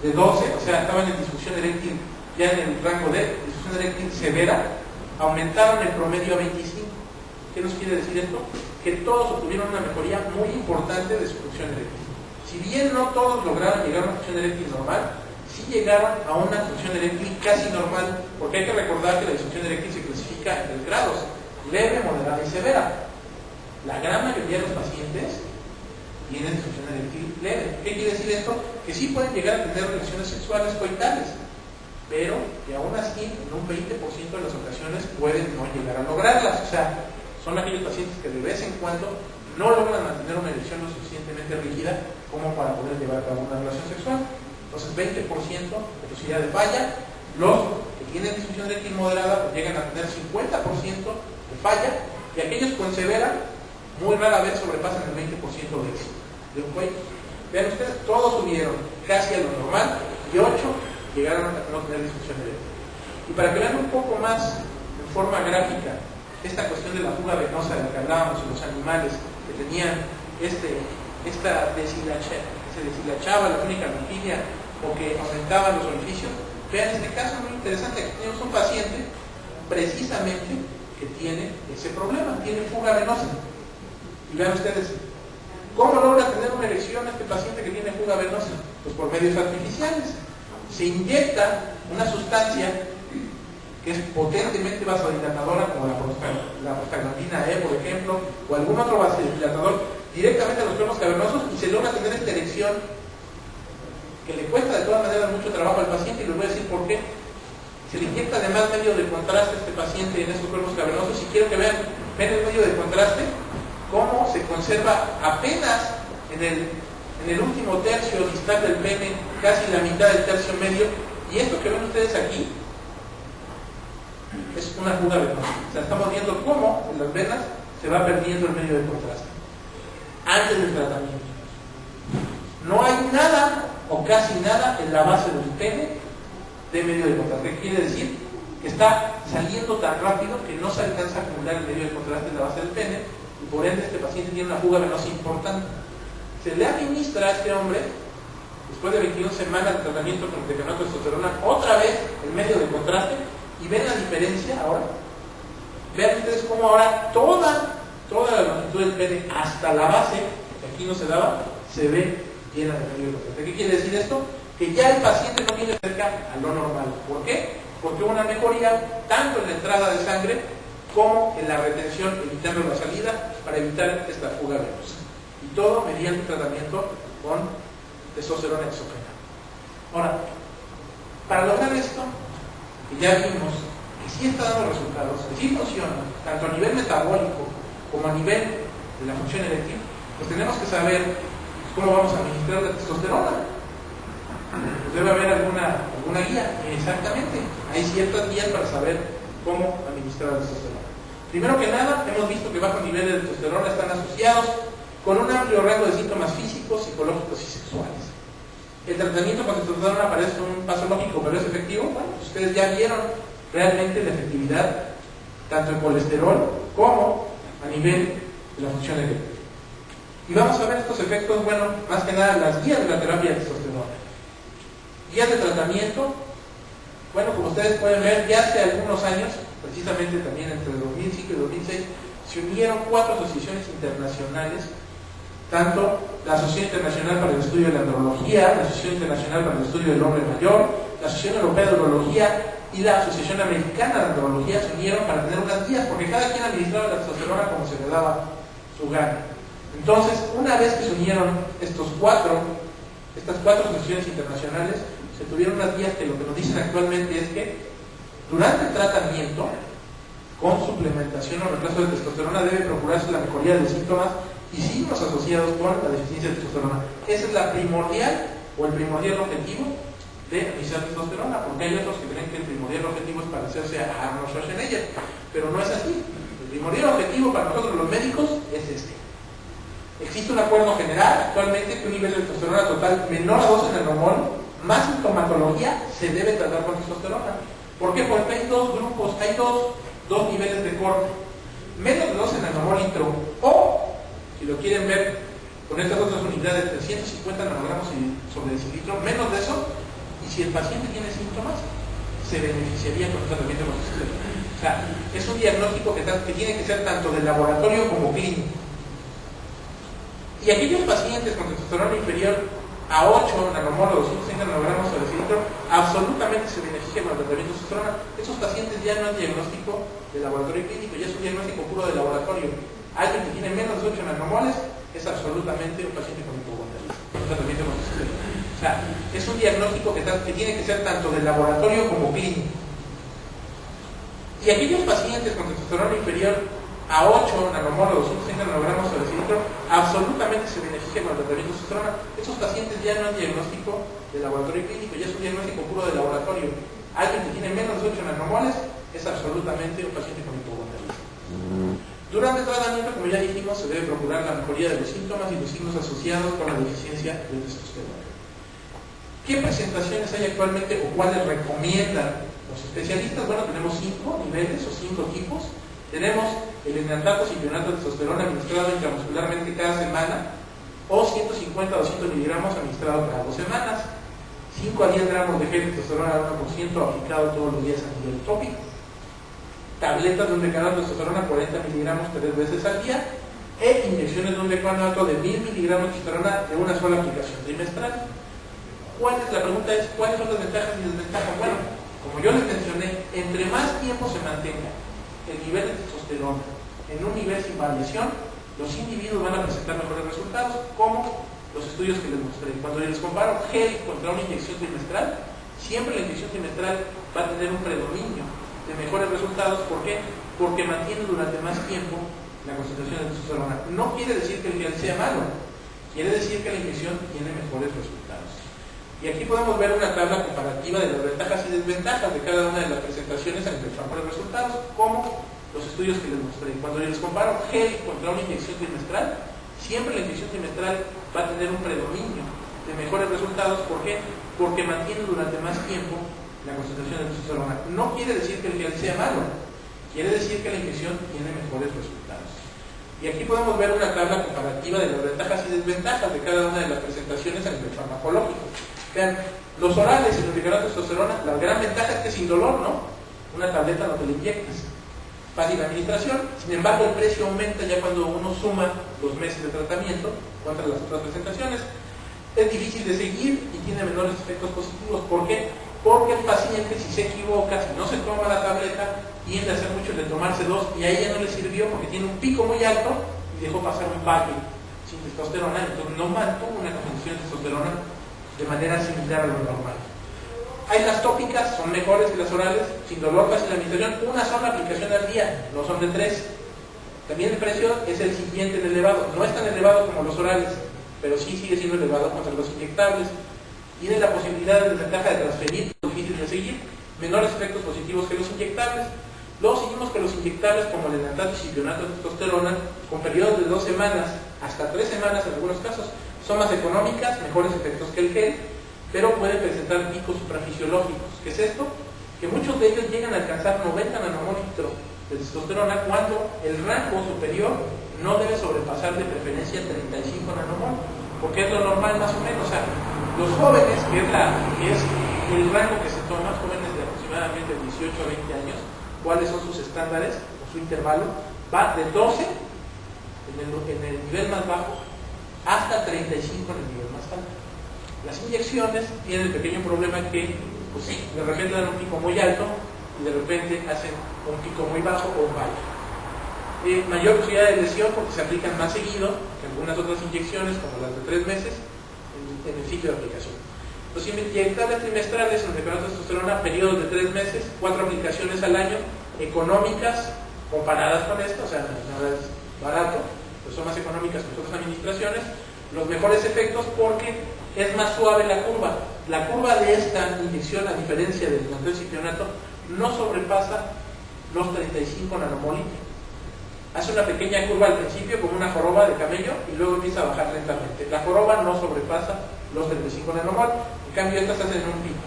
Speaker 2: de 12, o sea, estaban en disfunción eréctil, ya en el rango de disfunción eréctil severa, aumentaron el promedio a 25. ¿Qué nos quiere decir esto? Que todos obtuvieron una mejoría muy importante de su función eréctil. Si bien no todos lograron llegar a una función eréctil normal, sí llegaron a una función eréctil casi normal, porque hay que recordar que la disfunción eréctil se clasifica en 3 grados, leve, moderada y severa. La gran mayoría de los pacientes tienen disfunción eréctil leve. ¿Qué quiere decir esto? Que sí pueden llegar a tener relaciones sexuales coitales, pero que aún así en un 20% de las ocasiones pueden no llegar a lograrlas. O sea, son aquellos pacientes que de vez en cuando no logran mantener una erección lo suficientemente rígida como para poder llevar a cabo una relación sexual. Entonces 20% de posibilidad de falla. Los que tienen disfunción eréctil moderada pues llegan a tener 50% de falla, y aquellos con severa muy rara vez sobrepasan el 20% de éxito de un coito. Vean ustedes, todos subieron casi a lo normal y 8 llegaron a no tener disfunción eréctil. Y para que vean un poco más en forma gráfica esta cuestión de la fuga venosa de la que hablábamos en los animales que tenían esta se deshilachaba la túnica longilia o que aumentaban los orificios. Vean este caso muy interesante, aquí tenemos un paciente precisamente que tiene ese problema, tiene fuga venosa. Y vean ustedes, ¿cómo logra tener una erección este paciente que tiene fuga venosa? Pues por medios artificiales. Se inyecta una sustancia que es potentemente vasodilatadora, como la prostaglandina E, por ejemplo, o algún otro vasodilatador, directamente a los cuerpos cavernosos, y se logra tener esta erección que le cuesta de todas maneras mucho trabajo al paciente, y les voy a decir por qué. Se le inyecta además medio de contraste a este paciente en esos cuerpos cavernosos, y quiero que vean el medio de contraste, cómo se conserva apenas en el último tercio distal del pene, casi la mitad del tercio medio, y esto que ven ustedes aquí es una fuga venosa. O sea, estamos viendo cómo en las venas se va perdiendo el medio de contraste antes del tratamiento. No hay nada o casi nada en la base del pene de medio de contraste. ¿Qué quiere decir? Que está saliendo tan rápido que no se alcanza a acumular el medio de contraste en la base del pene, y por ende este paciente tiene una fuga venosa importante. Se le administra a este hombre, después de 21 semanas de tratamiento con decanoato de testosterona, otra vez el medio de contraste, y ven la diferencia ahora. Vean ustedes cómo ahora toda la longitud del pene hasta la base, que aquí no se daba, se ve llena de medio de contraste. ¿Qué quiere decir esto? Que ya el paciente no viene cerca a lo normal. ¿Por qué? Porque hubo una mejoría tanto en la entrada de sangre como en la retención, evitando la salida, para evitar esta fuga venosa. Y todo mediante un tratamiento con testosterona exógena. Ahora, para lograr esto, que ya vimos que sí está dando resultados, que sí funciona, tanto a nivel metabólico como a nivel de la función eréctil, pues tenemos que saber cómo vamos a administrar la testosterona. Pues debe haber alguna guía. Exactamente, hay ciertas guías para saber cómo administrar la testosterona. Primero que nada, hemos visto que bajos niveles de testosterona están asociados con un amplio rango de síntomas físicos, psicológicos y sexuales. El tratamiento con testosterona parece un paso lógico, pero es efectivo. Bueno, ustedes ya vieron realmente la efectividad tanto en colesterol como a nivel de la función eréctil. Y vamos a ver estos efectos, bueno, más que nada las guías de la terapia de testosterona. Guías de tratamiento, bueno, como ustedes pueden ver, ya hace algunos años, precisamente también entre 2005 y 2006, se unieron 4 asociaciones internacionales, tanto la Asociación Internacional para el Estudio de la Andrología, la Asociación Internacional para el Estudio del Hombre Mayor, la Asociación Europea de Urología y la Asociación Americana de Andrología se unieron para tener unas guías, porque cada quien administraba la testosterona como se le daba su gana. Entonces, una vez que se unieron estas cuatro asociaciones internacionales, se tuvieron unas guías que lo que nos dicen actualmente es que durante el tratamiento, con suplementación o reemplazo de testosterona, debe procurarse la mejoría de síntomas y signos asociados con la deficiencia de testosterona. Ese es el primordial objetivo de administrar testosterona, porque hay otros que creen que el primordial objetivo es parecerse a Arnold Schwarzenegger, pero no es así. El primordial objetivo para nosotros los médicos es este. Existe un acuerdo general actualmente que un nivel de testosterona total menor a 2 nanomol, más sintomatología, se debe tratar con testosterona. ¿Por qué? Porque hay dos grupos, hay dos niveles de corte. Menos de 12 nanomol intro, o, si lo quieren ver con estas otras unidades, 350 nanogramos sobre decilitro, menos de eso, y si el paciente tiene síntomas, se beneficiaría con el tratamiento con testosterona. O sea, es un diagnóstico que tiene que ser tanto de laboratorio como clínico. Y aquellos pacientes con testosterona inferior a 8 nanomol o 260 nanogramos sobre decilitro, absolutamente se benefician con el tratamiento de testosterona. Esos pacientes ya no es diagnóstico de laboratorio clínico, ya es un diagnóstico puro de laboratorio. Alguien que tiene menos de 8 nanomoles es absolutamente un paciente con hipogondrianismo, un tratamiento con testosterona. O sea, es un diagnóstico que tiene que ser tanto de laboratorio como clínico. Y aquellos pacientes con testosterona inferior a 8 nanomol o 260 nanogramos sobre decilitro, absolutamente se benefician con el tratamiento de testosterona. Esos pacientes ya no es diagnóstico de laboratorio clínico, ya es un diagnóstico puro de laboratorio. Alguien que tiene menos de 8 nanomoles es absolutamente un paciente con hipogondrianismo. Durante el tratamiento, como ya dijimos, se debe procurar la mejoría de los síntomas y los signos asociados con la deficiencia de testosterona. ¿Qué presentaciones hay actualmente o cuáles recomiendan los especialistas? Bueno, tenemos 5 niveles o 5 tipos. Tenemos el enantato ciclonato de testosterona administrado intramuscularmente cada semana, o 150 o 200 miligramos administrado cada 2 semanas. 5 a 10 gramos de gel de testosterona al 1% aplicado todos los días a nivel tópico. Tabletas de un decanoato de testosterona 40 miligramos 3 veces al día, e inyecciones de un decanoato de 1000 miligramos de testosterona de una sola aplicación trimestral. La pregunta es, ¿cuáles son las ventajas y desventajas? Bueno, como yo les mencioné, entre más tiempo se mantenga el nivel de testosterona en un nivel sin variación, los individuos van a presentar mejores resultados, como los estudios que les mostré. Cuando les comparo gel contra una inyección trimestral, siempre la inyección trimestral va a tener un predominio de mejores resultados. ¿Por qué? Porque mantiene durante más tiempo la concentración de testosterona. No quiere decir que el gel sea malo, quiere decir que la inyección tiene mejores resultados. Y aquí podemos ver una tabla comparativa de las ventajas y desventajas de cada una de las presentaciones entre mejores resultados, como los estudios que les mostré. Cuando les comparo gel contra una inyección trimestral, siempre la inyección trimestral va a tener un predominio de mejores resultados. ¿Por qué? Porque mantiene durante más tiempo la concentración de testosterona. No quiere decir que el gel sea malo, quiere decir que la inyección tiene mejores resultados. Y aquí podemos ver una tabla comparativa de las ventajas y desventajas de cada una de las presentaciones a nivel farmacológico. Vean, los orales y los bicarbonato de testosterona, la gran ventaja es que sin dolor, ¿no? Una tableta no te la inyectas. Fácil administración, sin embargo el precio aumenta ya cuando uno suma los meses de tratamiento contra las otras presentaciones. Es difícil de seguir y tiene menores efectos positivos. ¿Por qué? Porque el paciente, si se equivoca, si no se toma la tableta, tiende a hacer mucho de tomarse dos, y a ella no le sirvió porque tiene un pico muy alto y dejó pasar un valle sin testosterona, entonces no mantuvo una concentración de testosterona de manera similar a lo normal. Hay las tópicas, son mejores que las orales, sin dolor, fácil de administración, una sola aplicación al día, no son de 3. También el precio es el siguiente en elevado, no es tan elevado como los orales, pero sí sigue siendo elevado contra los inyectables. Tiene la posibilidad de desventaja de transferir, difícil de seguir, menores efectos positivos que los inyectables. Luego seguimos con los inyectables como el enantato y cipionato de testosterona, con periodos de 2 semanas hasta 3 semanas en algunos casos. Son más económicas, mejores efectos que el gel, pero pueden presentar picos suprafisiológicos. ¿Qué es esto? Que muchos de ellos llegan a alcanzar 90 nanomolitro de testosterona cuando el rango superior no debe sobrepasar de preferencia 35 nanomol, porque es lo normal más o menos. O sea, los jóvenes, que es el rango que se toma, jóvenes de aproximadamente 18 a 20 años, ¿cuáles son sus estándares o su intervalo? Va de 12 en el nivel más bajo hasta 35 en el nivel más alto. Las inyecciones tienen el pequeño problema que, pues sí, de repente dan un pico muy alto y de repente hacen un pico muy bajo o un valle. Mayor posibilidad de lesión porque se aplican más seguido que algunas otras inyecciones, como las de 3 meses, en el sitio de aplicación. Los inyectables trimestrales, los bicarbonato de testosterona, periodos de 3 meses, 4 aplicaciones al año, económicas comparadas con esto, o sea, nada es barato, pero son más económicas que otras administraciones. Los mejores efectos porque es más suave la curva. La curva de esta inyección, a diferencia del cipionato, no sobrepasa los 35 nanomolitros. Hace una pequeña curva al principio como una joroba de camello y luego empieza a bajar lentamente. La joroba no sobrepasa los 35 nanomol, en cambio estas hacen un pico.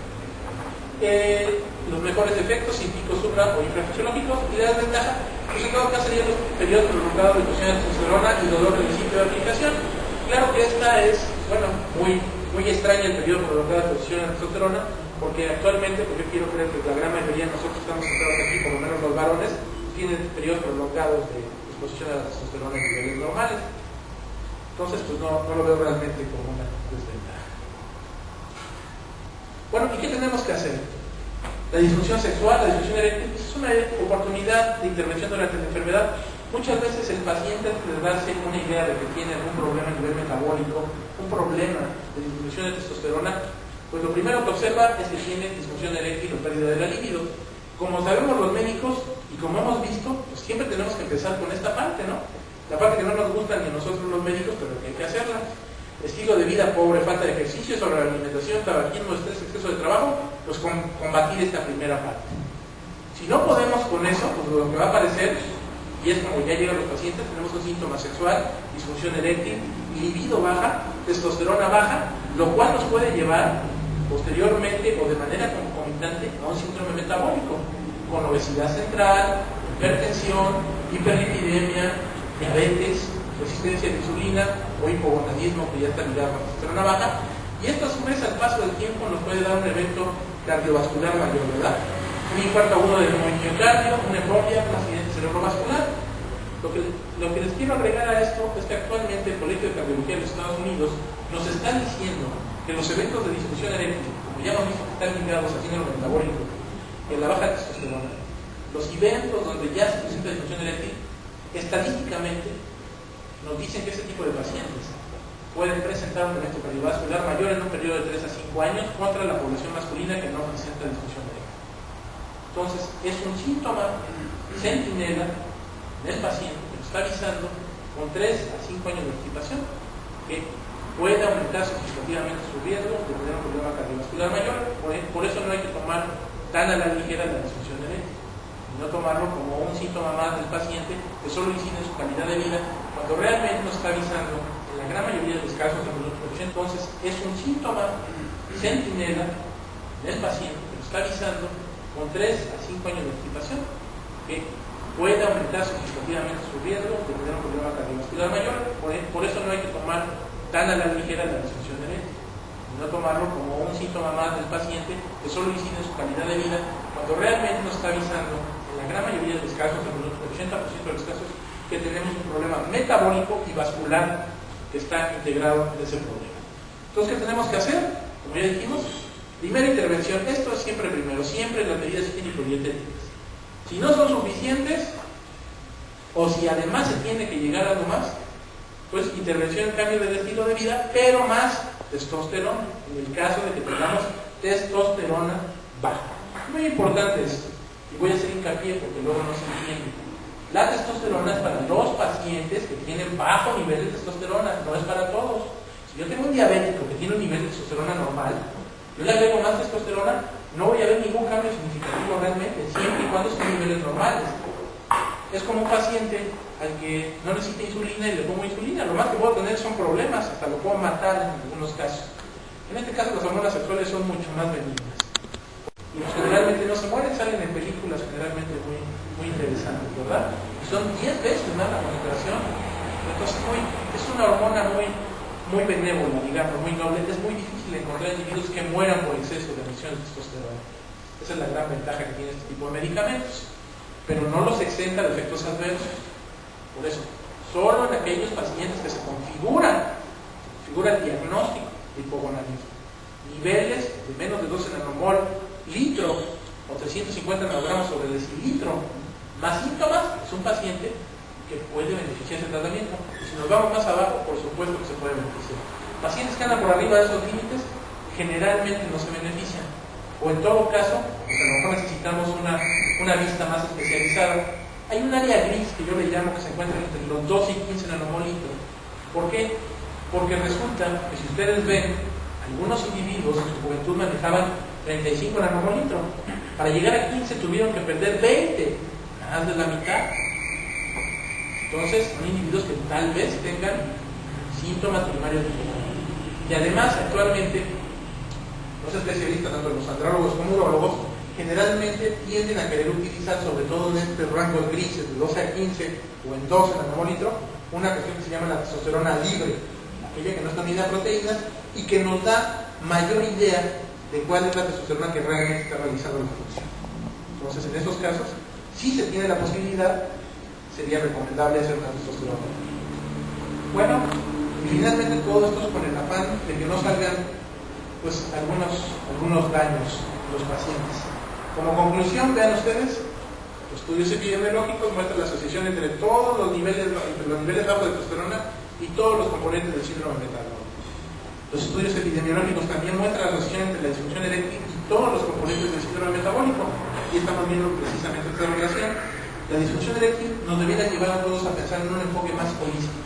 Speaker 2: Los mejores efectos sin picos supra o infrafisiológicos, y la desventaja, pues en todo caso serían los periodos prolongados de exposición a testosterona y dolor en el sitio de aplicación. Claro que esta es, bueno, muy extraña el periodo prolongado de exposición a testosterona, porque actualmente, porque yo quiero creer que la gran mayoría de nosotros estamos sentados aquí, por lo menos los varones, tienen periodos prolongados de exposición a la testosterona en niveles normales. Entonces, pues no lo veo realmente como una desventaja. Bueno, ¿y qué tenemos que hacer? La disfunción sexual, la disfunción eréctil, pues es una oportunidad de intervención durante la enfermedad. Muchas veces el paciente, antes de darse una idea de que tiene algún problema a nivel metabólico, un problema de disminución de testosterona, pues lo primero que observa es que tiene disfunción eréctil o pérdida de la libido. Como sabemos los médicos, y como hemos visto, pues siempre tenemos que empezar con esta parte, ¿no? La parte que no nos gusta ni a nosotros los médicos, pero que hay que hacerla. Estilo de vida pobre, falta de ejercicio, sobrealimentación, tabaquismo, estrés, exceso de trabajo, pues combatir esta primera parte. Si no podemos con eso, pues lo que va a aparecer, y es como ya llegan los pacientes, tenemos un síntoma sexual, disfunción eréctil, libido baja, testosterona baja, lo cual nos puede llevar posteriormente o de manera concomitante a un síndrome metabólico, con obesidad central, hipertensión, hiperlipidemia, diabetes, resistencia a la insulina o hipogonadismo, que ya está ligado a la testosterona baja, y esto a su vez al paso del tiempo nos puede dar un evento cardiovascular mayor, ¿verdad? Un infarto agudo del miocardio, una embolia, un accidente cerebrovascular. Lo que les quiero agregar a esto es que actualmente el Colegio de Cardiología de los Estados Unidos nos está diciendo que los eventos de disfunción eréctil, como ya hemos visto que están ligados al síndrome metabólico y a la baja testosterona, los eventos donde ya se presenta disfunción eréctil, estadísticamente nos dicen que ese tipo de pacientes pueden presentar un evento cardiovascular mayor en un periodo de 3 a 5 años contra la población masculina que no presenta disfunción eréctil. Entonces, es un síntoma centinela del paciente que nos está avisando con 3 a 5 años de anticipación que puede aumentar significativamente su riesgo de tener un problema cardiovascular mayor. Por eso no hay que tomar tan a la ligera la disfunción eréctil, y no tomarlo como un síntoma más del paciente que solo incide en su calidad de vida, cuando realmente nos está avisando, en la gran mayoría de los casos, entonces es un síntoma centinela del paciente que nos está avisando con 3 a 5 años de anticipación que puede aumentar significativamente su riesgo de tener un problema cardiovascular mayor. Por eso no hay que tomar tan a la ligera la disfunción eréctil, y no tomarlo como un síntoma más del paciente que solo incide en su calidad de vida, cuando realmente nos está avisando, en la gran mayoría de los casos, en el 80% de los casos, que tenemos un problema metabólico y vascular que está integrado en ese problema. Entonces, ¿qué tenemos que hacer? Como ya dijimos, primera intervención. Esto es siempre primero, siempre las medidas higiénico-dietéticas. Si no son suficientes, o si además se tiene que llegar a algo más, pues intervención en cambio de estilo de vida, pero más testosterona, en el caso de que tengamos testosterona baja. Muy importante esto, y voy a hacer hincapié porque luego no se entiende. La testosterona es para los pacientes que tienen bajo nivel de testosterona, no es para todos. Si yo tengo un diabético que tiene un nivel de testosterona normal, yo le agrego más testosterona, no voy a ver ningún cambio significativo realmente, siempre y cuando estén niveles normales. Es como un paciente al que no necesita insulina y le pongo insulina, lo más que puedo tener son problemas, hasta lo puedo matar en algunos casos. En este caso las hormonas sexuales son mucho más benignas. Y generalmente no se mueren, salen en películas generalmente muy interesantes, ¿verdad? Y son 10 veces más la concentración. Entonces es una hormona muy benévola, digamos, muy noble. Es muy difícil encontrar individuos que mueran por exceso de emisión de testosterona. Esa es la gran ventaja que tiene este tipo de medicamentos. Pero no los exenta de efectos adversos. Por eso, solo en aquellos pacientes que se configura el diagnóstico de hipogonadismo, niveles de menos de 12 nanomol litro o 350 nanogramos sobre decilitro, más síntomas, es un paciente que puede beneficiarse del tratamiento. Y si nos vamos más abajo, por supuesto que se puede beneficiar. Pacientes que andan por arriba de esos límites generalmente no se benefician, o en todo caso, a lo mejor necesitamos una vista más especializada. Hay un área gris que yo le llamo que se encuentra entre los 12 y 15 nanomolitros. ¿Por qué? Porque resulta que si ustedes ven, algunos individuos en su juventud manejaban 35 nanomolitros. Para llegar a 15 tuvieron que perder 20, más de la mitad. Entonces, son individuos que tal vez tengan síntomas primarios de hipogonadismo. Y además, actualmente, los especialistas, tanto los andrólogos como urólogos, generalmente tienden a querer utilizar, sobre todo en estos rangos grises de 12 a 15 o en 12 nanomolitros, una cuestión que se llama la testosterona libre, aquella que no está unida a proteínas y que nos da mayor idea de cuál es la testosterona que realmente está realizando la función. Entonces, en esos casos, si se tiene la posibilidad, sería recomendable hacer una testosterona. Bueno, y finalmente todo esto es con el afán de que no salgan pues algunos daños en los pacientes. Como conclusión, vean ustedes, los estudios epidemiológicos muestran la asociación entre todos los niveles bajos de testosterona y todos los componentes del síndrome metabólico. Los estudios epidemiológicos también muestran la asociación entre la disfunción eréctil y todos los componentes del síndrome metabólico. Y estamos viendo precisamente esta relación. La disfunción eréctil nos debería llevar a todos a pensar en un enfoque más holístico.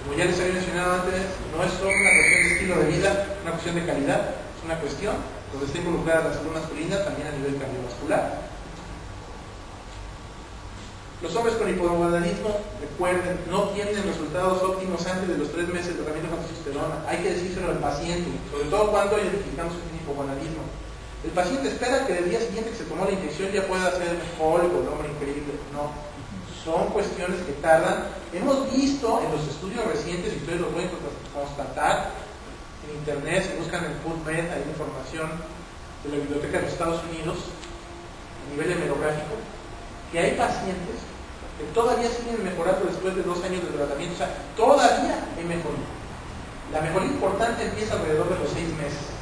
Speaker 2: Como ya les había mencionado antes, no es solo una cuestión de estilo de vida, una cuestión de calidad, es una cuestión donde está involucrada la salud masculina también a nivel cardiovascular. Los hombres con hipogonadismo, recuerden, no tienen resultados óptimos antes de los 3 meses de tratamiento con testosterona. Hay que decírselo al paciente, sobre todo cuando identificamos que tiene hipogonadismo. El paciente espera que el día siguiente que se tomó la inyección ya pueda ser Hulk o el hombre increíble. No, son cuestiones que tardan. Hemos visto en los estudios recientes, y ustedes lo pueden constatar en internet, si buscan en PubMed, hay información de la Biblioteca de los Estados Unidos a nivel hemerográfico, que hay pacientes que todavía siguen mejorando después de 2 años de tratamiento. O sea, todavía hay mejoría. La mejoría importante empieza alrededor de los 6 meses.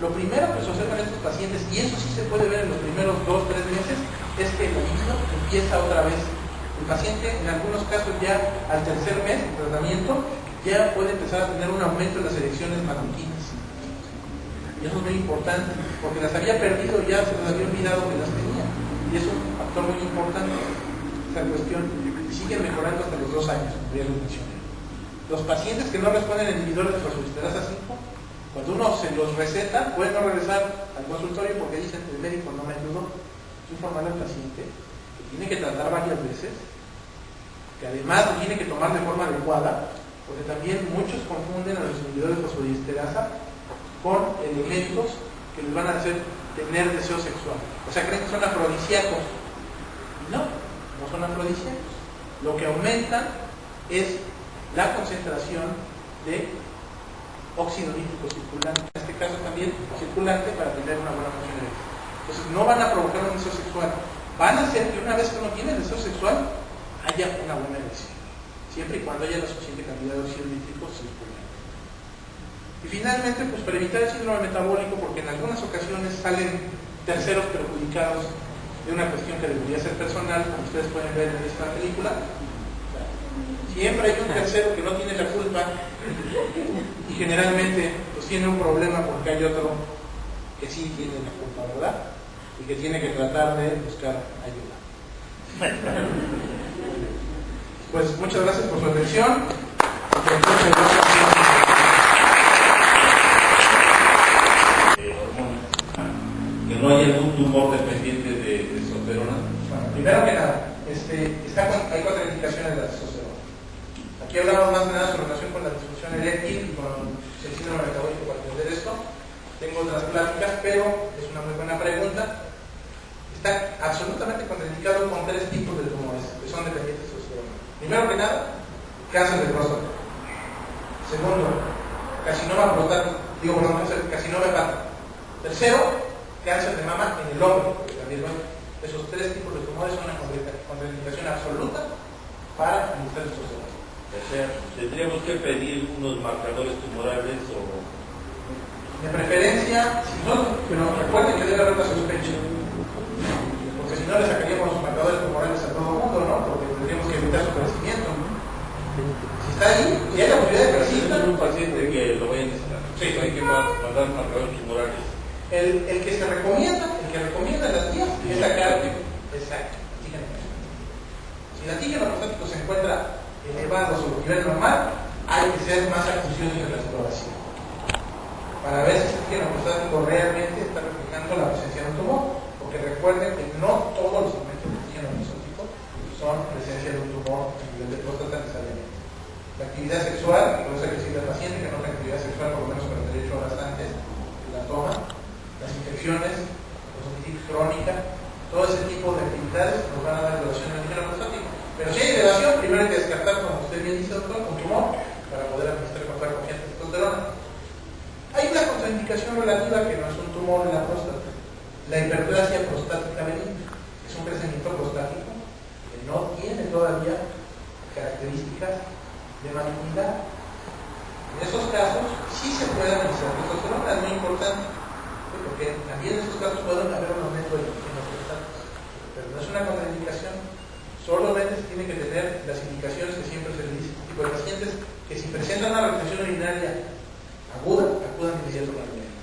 Speaker 2: Lo primero que se observa en estos pacientes, y eso sí se puede ver en los primeros 2-3 meses, es que el libido empieza otra vez. El paciente, en algunos casos ya al 3er mes de tratamiento, ya puede empezar a tener un aumento en las erecciones matutinas. Y eso es muy importante, porque las había perdido, ya se las había olvidado que las tenía. Y es un factor muy importante, esa cuestión. Y siguen mejorando hasta los 2 años, como ya lo mencioné. Los pacientes que no responden al inhibidor de fosfodiesterasa 5, cuando uno se los receta, pueden no regresar al consultorio porque dicen el médico no me ayudó. Hay que informarle al paciente que tiene que tratar varias veces, que además lo tiene que tomar de forma adecuada, porque también muchos confunden a los inhibidores de fosfodiesterasa con elementos que les van a hacer tener deseo sexual. O sea, creen que son afrodisíacos. Y no son afrodisíacos. Lo que aumenta es la concentración de óxido nítrico circulante, en este caso también circulante, para tener una buena función eréctil. Entonces no van a provocar un deseo sexual, van a hacer que una vez que uno tiene deseo sexual haya una buena erección, siempre y cuando haya la suficiente cantidad de óxido nítrico circulante. Y finalmente, pues para evitar el síndrome metabólico, porque en algunas ocasiones salen terceros perjudicados de una cuestión que debería ser personal, como ustedes pueden ver en esta película. Siempre hay un tercero que no tiene la culpa y generalmente pues tiene un problema porque hay otro que sí tiene la culpa, ¿verdad? Y que tiene que tratar de buscar ayuda. Pues muchas gracias por su atención.
Speaker 3: Que no haya algún tumor dependiente de testosterona.
Speaker 2: Bueno, primero que nada, hay contraindicaciones de la testosterona. Aquí hablamos más que nada sobre relación con la disfunción eréctil y con el síndrome metabólico para entender esto. Tengo otras pláticas, pero es una muy buena pregunta. Está absolutamente contraindicado con 3 tipos de tumores que son dependientes de testosterona. Primero que nada, cáncer de próstata. Segundo, carcinoma prostático. Carcinoma hepático. Tercero, cáncer de mama en el hombre, porque también esos 3 tipos de tumores son una contraindicación absoluta para administrar testosterona.
Speaker 3: O sea, tendríamos que pedir unos marcadores tumorales o...
Speaker 2: De preferencia, si no, pero recuerden que debe haber una sospecha. Porque si no le sacaríamos los marcadores tumorales a todo el mundo, ¿no? Porque tendríamos que evitar su crecimiento. Si está ahí, y hay la posibilidad de que exista.
Speaker 3: Un paciente que lo vaya a necesitar. Sí, hay que mandar marcadores tumorales.
Speaker 2: El que se recomienda, las guías, es sacar, exacto, antígeno. Si el antígeno prostático se encuentra elevado sobre el nivel normal, hay que ser más acuciosos en la exploración para ver si el antígeno prostático realmente está reflejando la presencia de un tumor, porque recuerden que no todos los segmentos del antígeno prostático son presencia de un tumor a nivel de próstata necesariamente. La actividad sexual, por eso hay que decirle al paciente que no tenga actividad sexual por lo menos 48 horas antes de la toma, las infecciones, la osteoartritis crónica, todo ese tipo de actividades nos van a dar relación al antígeno prostático. Pero si hay relación, primero hay que descartar, como usted bien dice, doctor, un tumor para poder administrar con toda confianza testosterona. Hay una contraindicación relativa que no es un tumor en la próstata, la hiperplasia prostática benigna. Es un crecimiento prostático que no tiene todavía características de malignidad. En esos casos sí se puede administrar testosterona, es muy importante, porque también en esos casos pueden haber un aumento de los prostáticos, pero no es una contraindicación. Solamente se tiene que tener las indicaciones que siempre se le dice a este tipo de pacientes, que si presentan una retención urinaria aguda, acudan inmediatamente al médico.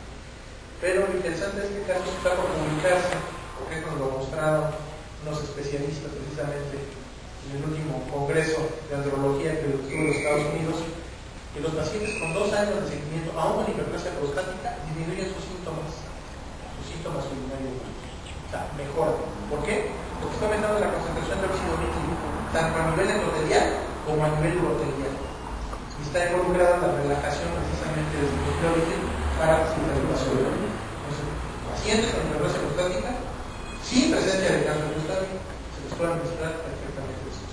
Speaker 2: Pero lo interesante de este caso está por comunicarse, porque nos lo mostraron unos especialistas precisamente en el último congreso de andrología que tuvo en los Estados Unidos, que los pacientes con 2 años de seguimiento, aún con hiperplasia prostática, disminuyen sus síntomas urinarios. O sea, mejoran. ¿Por qué? Porque está aumentando la concentración de óxido nítrico, tanto a nivel endotelial como a nivel urotelial. Y está involucrada la relajación precisamente del ciclo para facilitar el paso de orina. Entonces, pacientes con hiperplasia prostática, sin presencia de cáncer prostático, se les puede administrar perfectamente eso.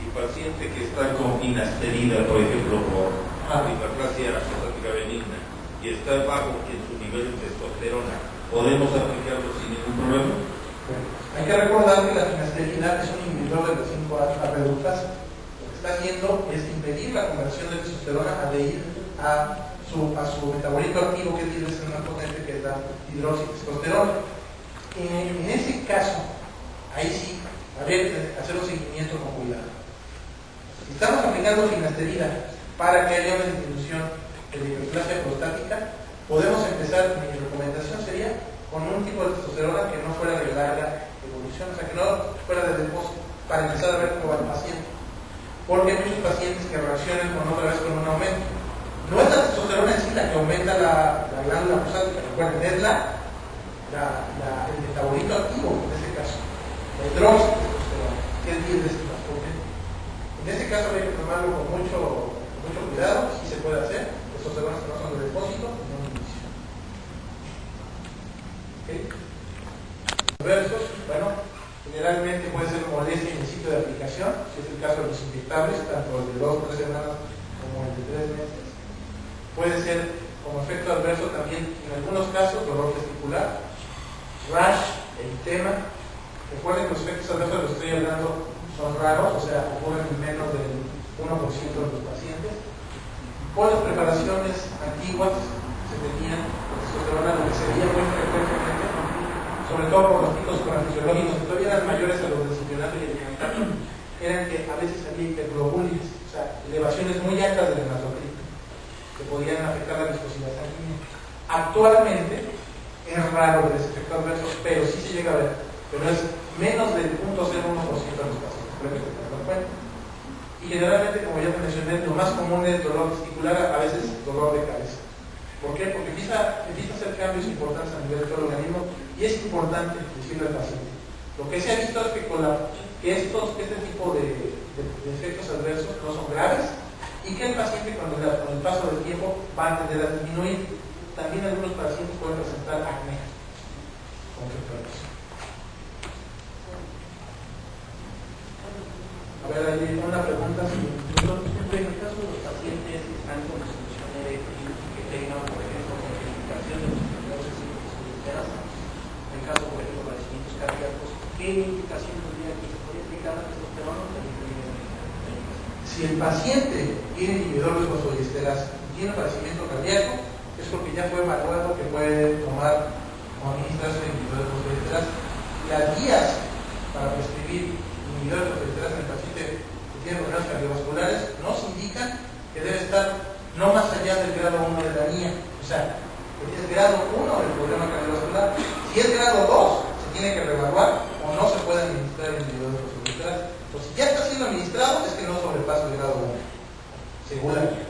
Speaker 3: Y paciente que está con finasterida, por ejemplo, por hiperplasia prostática benigna, y está bajo en su nivel de testosterona, ¿podemos aplicarlo sin ningún problema?
Speaker 2: Bueno, hay que recordar que la finasterida es un inhibidor de las 5-alfa reductasa. Lo que está haciendo es impedir la conversión de testosterona a su metabolito activo, que es una potente, que es la hidroxitestosterona. En ese caso, ahí sí, habría que hacer un seguimiento con cuidado. Si estamos aplicando finasterida para que haya una disminución de la hiperplasia prostática. Podemos empezar, mi recomendación sería con un tipo de testosterona que no fuera de larga evolución, o sea, que no fuera de depósito, para empezar a ver cómo va el paciente. Porque hay muchos pacientes que reaccionan con otra vez con un aumento. No es la testosterona en sí la que aumenta la glándula prostática, recuerden, es el metabolito activo, en este caso, la hidróxido de testosterona, que es bien de este transporte. En este caso hay que tomarlo con mucho cuidado, si se puede hacer, testosteronas que no son de depósito, no de inicio. ¿Okay? Versos, bueno, generalmente puede ser molestia en el sitio de aplicación, si es el caso de los inyectables, tanto el de 2 o 3 semanas como el de 3 meses. Puede ser como efecto adverso también, en algunos casos, dolor testicular, rash, eritema. Recuerden que los efectos adversos de los que estoy hablando son raros, o sea, ocurren en menos del 1% de los pacientes. Por las preparaciones antiguas se tenían testosterona, lo que sería muy frecuentemente, sobre todo por los tipos fisiológicos que todavía eran mayores a los del citrionato y el diametato, eran que a veces había hiperglobulias, o sea, elevaciones muy altas del hematocrito que podían afectar la viscosidad sanguínea. Actualmente es raro ver ese efecto adverso, pero sí se llega a ver, pero es menos del 0.01% de los pacientes, creo que se dan cuenta. Y generalmente, como ya te mencioné, lo más común es dolor testicular, a veces dolor de cabeza. ¿Por qué? Porque empieza a hacer cambios importantes a nivel de todo el organismo y es importante decirle al paciente. Lo que se ha visto es que este tipo de efectos adversos no son graves y que el paciente con el paso del tiempo va a tender a disminuir. También algunos pacientes pueden presentar acné con efecto adverso. A ver, hay una pregunta.
Speaker 4: En el caso de los pacientes que están con disfunción eréctil que tengan, por ejemplo, complicación de los nervios soliteras, en el caso, por ejemplo, de padecimientos cardíacos, ¿qué indicación tendría que se podría aplicar la testosterona?
Speaker 2: Si el paciente tiene inhibidor de fosfodiesterasa y tiene padecimiento cardíaco, es porque ya fue evaluado que puede tomar o administrarse inhibidor de fosfodiesterasa. Las guías para prescribir inhibidor de fosfodiesterasa en el paciente que tiene problemas cardiovasculares nos indican que debe estar no más allá del grado 1 de la NIA. O sea, es grado 1 del problema cardiovascular. Si es grado 2, se tiene que reevaluar o no se puede administrar el inhibidor de fosfodiesterasa. Pues si ya está siendo administrado, es que no sobrepasa el grado 1, seguramente,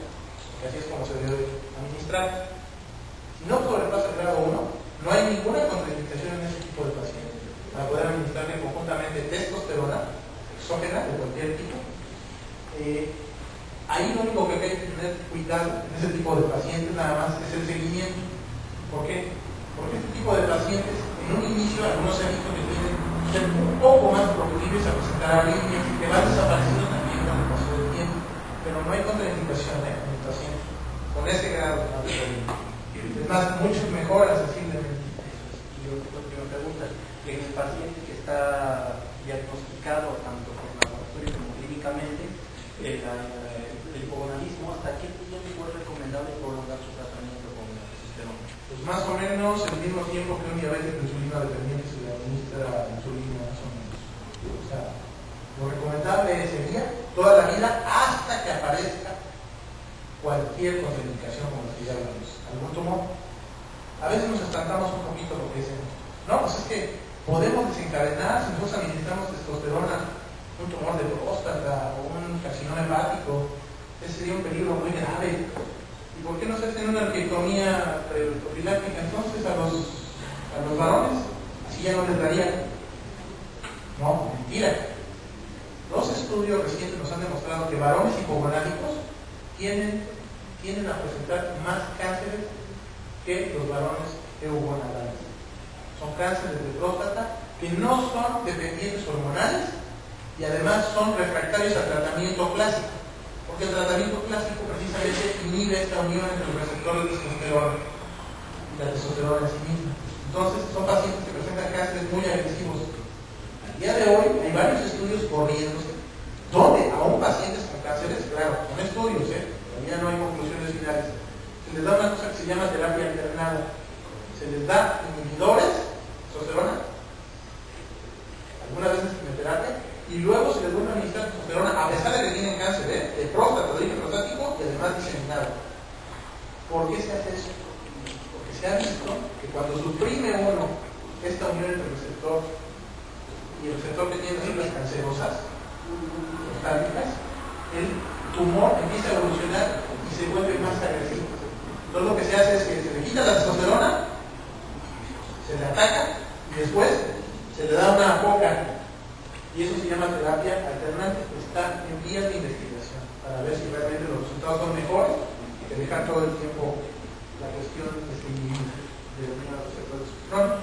Speaker 2: que así es como se debe administrar. Si no sobrepasa el grado 1, no hay ninguna contraindicación en ese tipo de pacientes para poder administrarle conjuntamente testosterona exógena de cualquier tipo. Ahí lo único que hay que tener cuidado en ese tipo de pacientes nada más es el seguimiento. ¿Por qué? Porque este tipo de pacientes, en un inicio, algunos se han visto que tienen ser un poco más proclives a presentar arritmias que van desapareciendo también con el paso del tiempo, pero no hay contraindicación en el paciente con ese grado de arritmia. Es más, mucho mejor sensiblemente.
Speaker 4: Yo me pregunto, en el paciente que está diagnosticado tanto por laboratorio como clínicamente, el hipogonadismo, ¿hasta qué tiempo es recomendable prolongar su tratamiento con el testosterona?
Speaker 2: Pues más o menos el mismo tiempo que un diabético insulino dependiente se le administra insulina, más o menos. O sea, lo recomendable sería toda la vida hasta que aparezca cualquier contraindicación, como la que ya hablamos, algún tumor. A veces nos estancamos un poquito lo que dicen. No, pues es que podemos desencadenar, si nosotros administramos testosterona, un tumor de próstata o un carcinoma hepático. Ese sería un peligro muy grave. ¿Y por qué no se hace una orquiectomía profiláctica entonces a los varones? Así ya no les daría. No, mentira. Los estudios recientes nos han demostrado que varones hipogonádicos tienden a presentar más cánceres que los varones eugonadales. Son cánceres de próstata que no son dependientes hormonales y además son refractarios al tratamiento clásico, porque el tratamiento clásico precisamente inhibe esta unión entre los receptores de testosterona y la testosterona en sí misma. Entonces son pacientes que presentan cánceres muy agresivos. Al día de hoy hay varios estudios corriéndose donde aún pacientes con cánceres, claro, son estudios, todavía no hay conclusiones finales, se les da una cosa que se llama terapia alternada. Se les da inhibidores de testosterona, algunas veces quimioterapia, y luego se les vuelve a administrar testosterona a pesar de que tienen cáncer de próstata, de origen prostático y además se le ataca y después se le da una coca. Y eso se llama terapia alternante. Está en vías de investigación para ver si realmente los resultados son mejores que dejar todo el tiempo la cuestión de este individuo de determinados receptores de testosterona.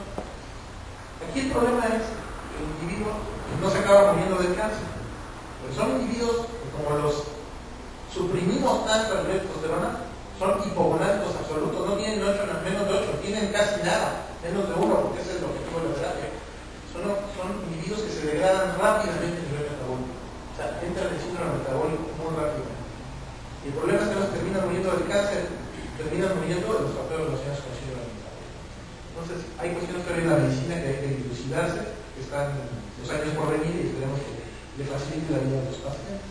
Speaker 2: Aquí el problema es que el individuo no se acaba muriendo del cáncer. Pero son individuos que, como los suprimimos tanto el nivel de testosterona, son hipogonádicos absolutos, no tienen 8, menos de 8, tienen casi nada, menos de 1, porque ese es el objetivo de la terapia. Son individuos que se degradan rápidamente en el nivel metabólico. O sea, entran en el síndrome metabólico muy rápidamente. Y el problema es que no se terminan muriendo del cáncer, terminan muriendo de los factores relacionados con el síndrome metabólico. Entonces, hay cuestiones todavía en la medicina que hay que dilucidarse, que están los años por venir y esperemos que le facilite la vida a los pacientes.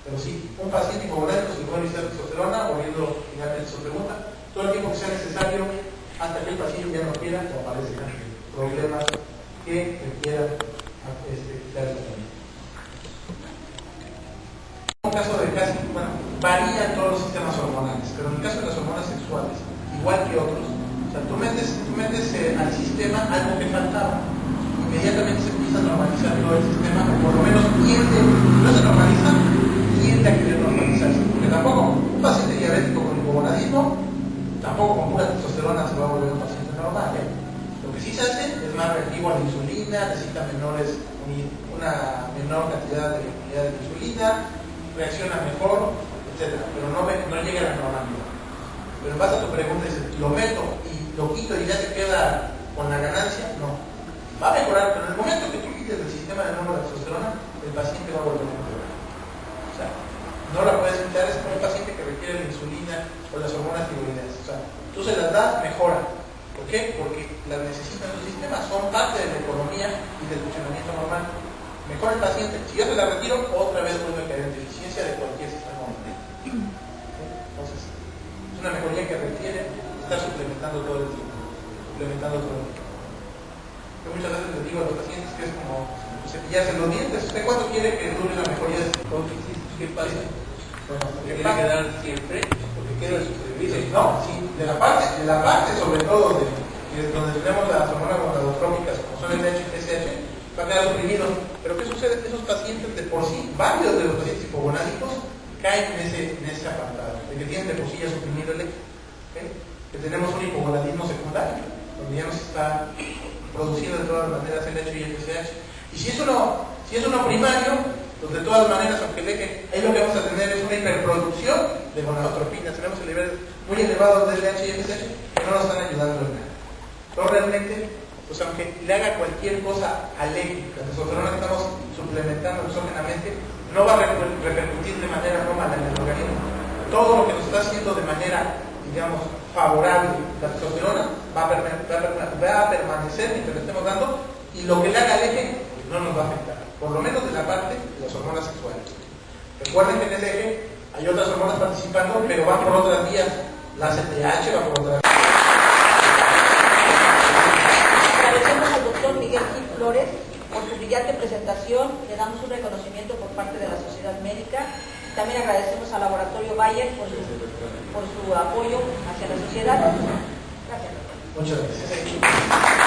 Speaker 2: Pero sí, un paciente hipogonádicco se puede iniciar testosterona, volviendo finalmente su pregunta, todo el tiempo que sea necesario, hasta que el paciente ya no quiera o aparezcan problemas que requieran quitar el tratamiento. En el caso de casi, bueno, varían todos los sistemas hormonales, pero en el caso de las hormonas sexuales, igual que otros, o sea, tú metes al sistema algo que faltaba, inmediatamente se empieza a normalizar todo el sistema, o por lo menos tiende, no se normaliza, tiende a querer normalizarse, porque tampoco un paciente diabético con hipogonadismo, tampoco con pura testosterona se va a volver un paciente normal, ¿eh? Lo que sí se hace es más reactivo a la insulina, necesita una menor cantidad de unidad de insulina, reacciona mejor, etc. Pero no llega a la normalidad. Pero en base a tu pregunta, ¿lo meto y lo quito y ya se queda con la ganancia? No. Va a mejorar, pero en el momento que tú quites el sistema de número de testosterona, el paciente va a volver a mejorar. O sea, no la puedes quitar, es como un paciente que requiere la insulina o las hormonas tiroideas. O sea, tú se las das, mejora. ¿Por qué? Porque las necesitan los sistemas, son parte de la economía y del funcionamiento normal. Mejor el paciente, si yo se la retiro, otra vez vuelve a caer en deficiencia de cualquier sistema hormonal. Entonces, es una mejoría que requiere estar suplementando todo el tiempo. Yo muchas veces les digo a los pacientes que es como cepillarse los dientes. ¿Usted cuánto quiere que dure la mejoría de este producto? ¿Qué pasa?
Speaker 3: Porque tiene que dar siempre, porque queda suscribido.
Speaker 2: No, sí, de la parte sobre todo donde tenemos las hormonas gonadotrópicas, como son el LH y TSH, va a quedar suprimido. Pero ¿qué sucede? Esos pacientes de por sí, varios de los pacientes hipogonádicos caen en ese apartado, de que tienen de por sí ya suprimido el eje, ¿okay? Que tenemos un hipogonadismo secundario, donde ya no se está produciendo de todas maneras el LH y el TSH. Y si es uno primario, pues de todas maneras, aunque el eje, ahí lo que vamos a tener es una hiperproducción de gonadotropinas. Tenemos niveles muy elevados de LH y TSH que no nos están ayudando en nada. Pero realmente, pues aunque le haga cualquier cosa al eje, la testosterona que estamos suplementando exógenamente, no va a repercutir de manera anómala en el organismo. Todo lo que nos está haciendo de manera, digamos, favorable la testosterona va a permanecer mientras le estemos dando, y lo que le haga al eje no nos va a afectar, por lo menos de la parte de las hormonas sexuales. Recuerden que en el eje hay otras hormonas participando, pero van por otras vías. La CTH va por otras vías.
Speaker 1: Agradecemos al doctor Miguel Gil Flores por su brillante presentación, le damos un reconocimiento por parte de la sociedad médica. También agradecemos al Laboratorio Bayer por su apoyo hacia la sociedad. Gracias.
Speaker 2: Muchas gracias.